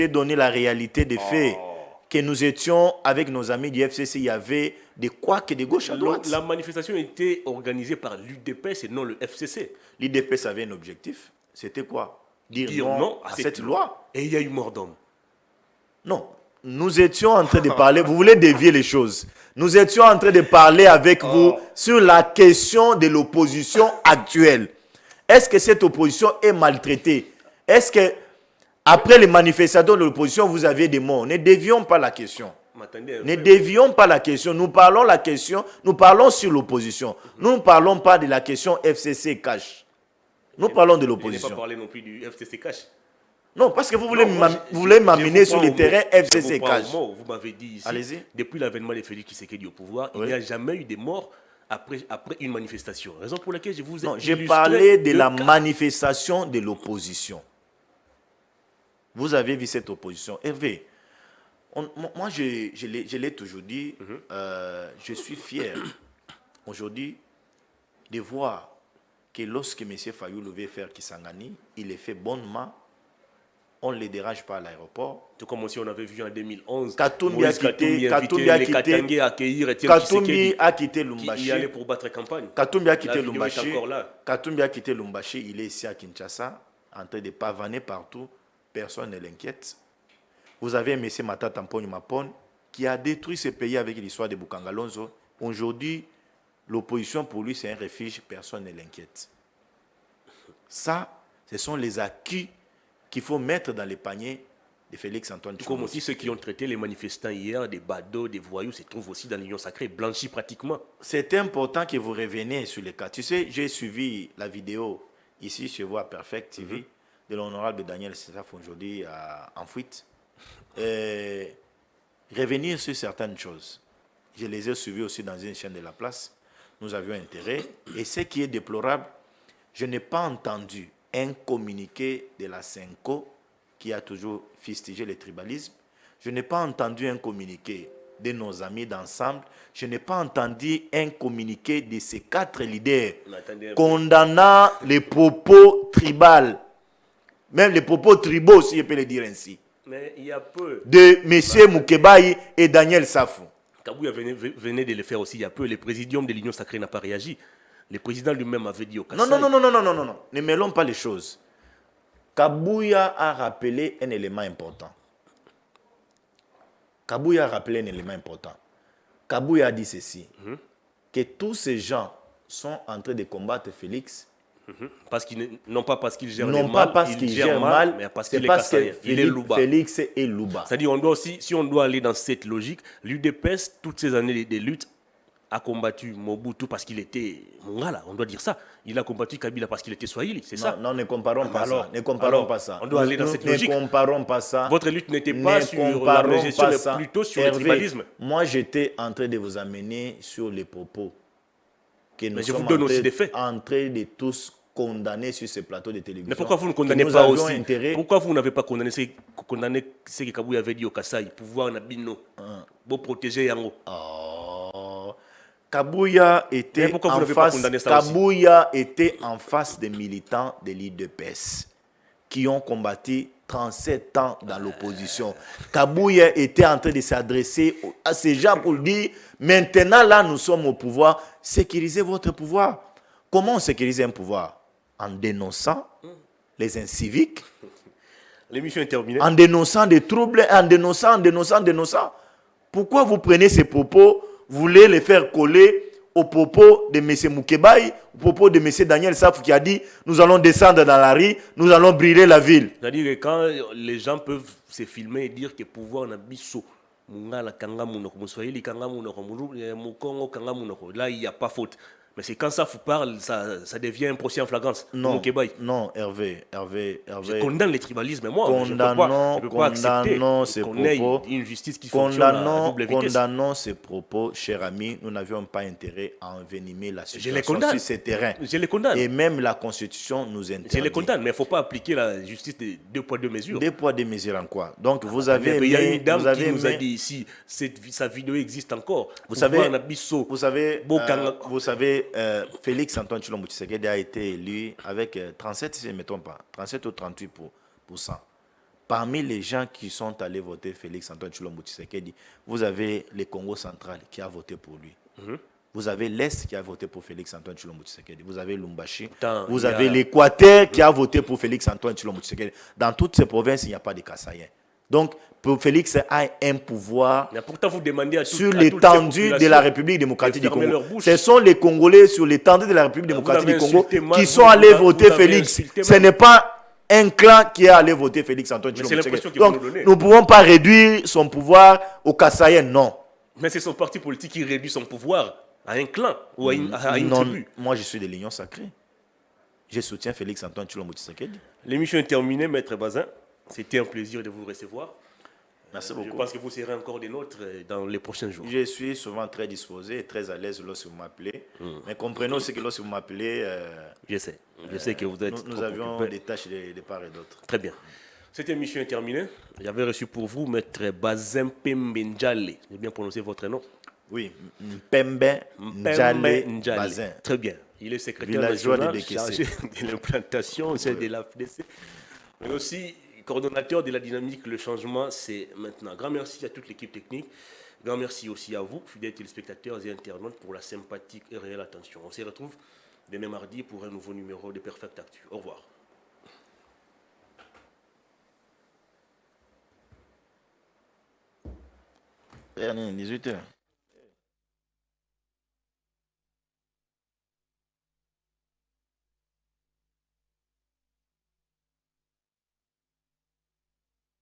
donné la réalité des faits. Que nous étions avec nos amis du FCC, il y avait des couacs de gauche à droite. La manifestation était organisée par l'UDPS et non le FCC. L'UDPS avait un objectif. C'était quoi? Dire non à cette loi. Et il y a eu mort d'homme. Non. Nous étions en train de parler, vous voulez dévier les choses. Nous étions en train de parler avec vous sur la question de l'opposition actuelle. Est-ce que cette opposition est maltraitée? Est-ce que après les manifestations de l'opposition, vous avez des morts? Ne dévions pas la question. Ne dévions pas la question. Nous parlons sur l'opposition. Nous ne parlons pas de la question FCC cash. Nous parlons de l'opposition. Je n'ai pas parlé non plus du FCC cash. Non, parce que vous voulez m'amener sur le terrain FCC cash. Vous m'avez dit ici, depuis l'avènement de Félix Tshisekedi au pouvoir, il n'y a jamais eu de morts après une manifestation. Raison pour laquelle je vous ai illustré... J'ai parlé de la manifestation de l'opposition. Vous avez vu cette opposition. Hervé, moi je l'ai toujours dit, je suis fier aujourd'hui de voir que lorsque M. Fayoulou veut faire Kisangani, il est fait bonnement. On ne les dérange pas à l'aéroport. Tout comme aussi on avait vu en 2011. Katumbi a quitté Lumbashi. Il allait pour battre campagne. Katumbi a quitté Lumbashi. Il est ici à Kinshasa, en train de pavaner partout. Personne ne l'inquiète. Vous avez M. Matata Mponi Mapon qui a détruit ce pays avec l'histoire de Bukangalonzo. Aujourd'hui, l'opposition pour lui, c'est un refuge. Personne ne l'inquiète. Ça, ce sont les acquis qu'il faut mettre dans les paniers de Félix-Antoine Comme Tshilombo aussi ceux qui ont traité les manifestants hier, des badauds, des voyous, se trouvent aussi dans l'Union sacrée, blanchis pratiquement. C'est important que vous reveniez sur les cas. Tu sais, j'ai suivi la vidéo ici chez vous à Perfect TV de l'honorable Daniel Sessaf aujourd'hui en fuite. Et revenir sur certaines choses. Je les ai suivis aussi dans une chaîne de la place. Nous avions intérêt. Et ce qui est déplorable, je n'ai pas entendu un communiqué de la Senco qui a toujours fustigé le tribalisme. Je n'ai pas entendu un communiqué de nos amis d'ensemble. Je n'ai pas entendu un communiqué de ces 4 leaders condamnant les propos tribaux, même les propos tribaux, si je peux le dire ainsi, mais il y a peu de M. Moukebaï et Daniel Safou. Kabouya venait de le faire aussi il y a peu. Le présidium de l'Union sacrée n'a pas réagi. Le président lui-même avait dit au Kassai. Non. Ne mêlons pas les choses. Kabouya a rappelé un élément important. Kabouya a dit ceci, que tous ces gens sont en train de combattre Félix. Non pas parce qu'il gère non pas parce qu'il gère mal, mais parce c'est qu'il est parce que Kassaïen. Il est Louba. Félix est Louba. C'est-à-dire, on doit aussi, si on doit aller dans cette logique, l'UDPS, toutes ces années de lutte, a combattu Mobutu parce qu'il était Mongala, on doit dire ça. Il a combattu Kabila parce qu'il était Swahili, c'est ça. Non, ne comparons pas alors, ça. Ne comparons pas ça. On doit aller dans cette logique. Ne comparons pas ça. Votre lutte n'était pas sur la gestion, mais plutôt sur le tribalisme. Moi, j'étais en train de vous amener sur les propos que nous mais je sommes vous donne aussi des faits. En train de tous condamner sur ce plateau de télévision. Mais pourquoi vous ne condamnez pas aussi Pourquoi vous n'avez pas condamné ce que Kabouya avait dit au Kassai, pouvoir Nabino, pour protéger Yango? Kabouya était en face des militants de l'UDPS qui ont combattu 37 ans dans l'opposition. Kabouya était en train de s'adresser à ces gens pour dire maintenant là nous sommes au pouvoir, sécurisez votre pouvoir. Comment sécuriser un pouvoir? En dénonçant les inciviques. L'émission est terminée. En dénonçant des troubles, en dénonçant. Pourquoi vous prenez ces propos, vous voulez les faire coller aux propos de M. Moukebaï, aux propos de M. Daniel Safou qui a dit nous allons descendre dans la rue, nous allons brûler la ville. C'est-à-dire que quand les gens peuvent se filmer et dire que pouvoir n'a biso, là il n'y a pas faute. Mais c'est quand ça vous parle, ça devient un procès en flagrance. Non, Hervé. Je condamne le tribalisme, moi. Je ne peux pas accepter qu'on ait une justice qui fonctionne à double vitesse. Condamnons ces propos, cher ami. Nous n'avions pas intérêt à envenimer la situation sur ces terrains. Je les condamne. Et même la Constitution nous interdit. Je les condamne, mais il ne faut pas appliquer la justice de 2 poids 2 mesures. 2 poids 2 mesures en quoi? Donc vous avez... Il y a une dame qui nous a dit ici, sa vidéo existe encore. Vous savez, Félix-Antoine Tshilombo Tshisekedi a été élu avec 37, si je ne me trompe pas, 37 ou 38%. Parmi les gens qui sont allés voter Félix-Antoine Tshilombo Tshisekedi, vous avez le Congo central qui a voté pour lui. Vous avez l'Est qui a voté pour Félix-Antoine Tshilombo Tshisekedi. Vous avez Lumbashi. Vous avez l'Équateur qui a voté pour Félix-Antoine Tshilombo Tshisekedi. Dans toutes ces provinces, il n'y a pas de Kassaïens. Donc, Félix a un pouvoir sur l'étendue de la République démocratique du Congo. Ce sont les Congolais sur l'étendue de la République démocratique du Congo qui sont allés voter Félix. Ce n'est pas un clan qui est allé voter Félix-Antoine Tshilombo Tshisekedi. Donc, nous ne pouvons pas réduire son pouvoir au Kassaïen, non. Mais c'est son parti politique qui réduit son pouvoir à un clan ou à une tribu. Moi, je suis de l'Union sacrée. Je soutiens Félix-Antoine Tshilombo Tshisekedi. L'émission est terminée, Maître Bazin. C'était un plaisir de vous recevoir. Merci beaucoup. Je pense que vous serez encore des nôtres dans les prochains jours. Je suis souvent très disposé et très à l'aise lorsque vous m'appelez. Mais comprenez aussi que lorsque vous m'appelez... je sais que vous êtes... Nous avions des tâches de part et d'autre. Très bien. Cette émission est terminée. J'avais reçu pour vous Maître Bazin Mpembe Njale. J'ai bien prononcé votre nom? Oui, Mpembe Njale Bazin. Très bien. Il est secrétaire national chargé de l'implantation au sein de l'AFDC. Mais aussi coordonnateur de la dynamique, le changement, c'est maintenant. Grand merci à toute l'équipe technique. Grand merci aussi à vous, fidèles téléspectateurs et internautes, pour la sympathique et réelle attention. On se retrouve demain mardi pour un nouveau numéro de Perfect Actu. Au revoir. 18h.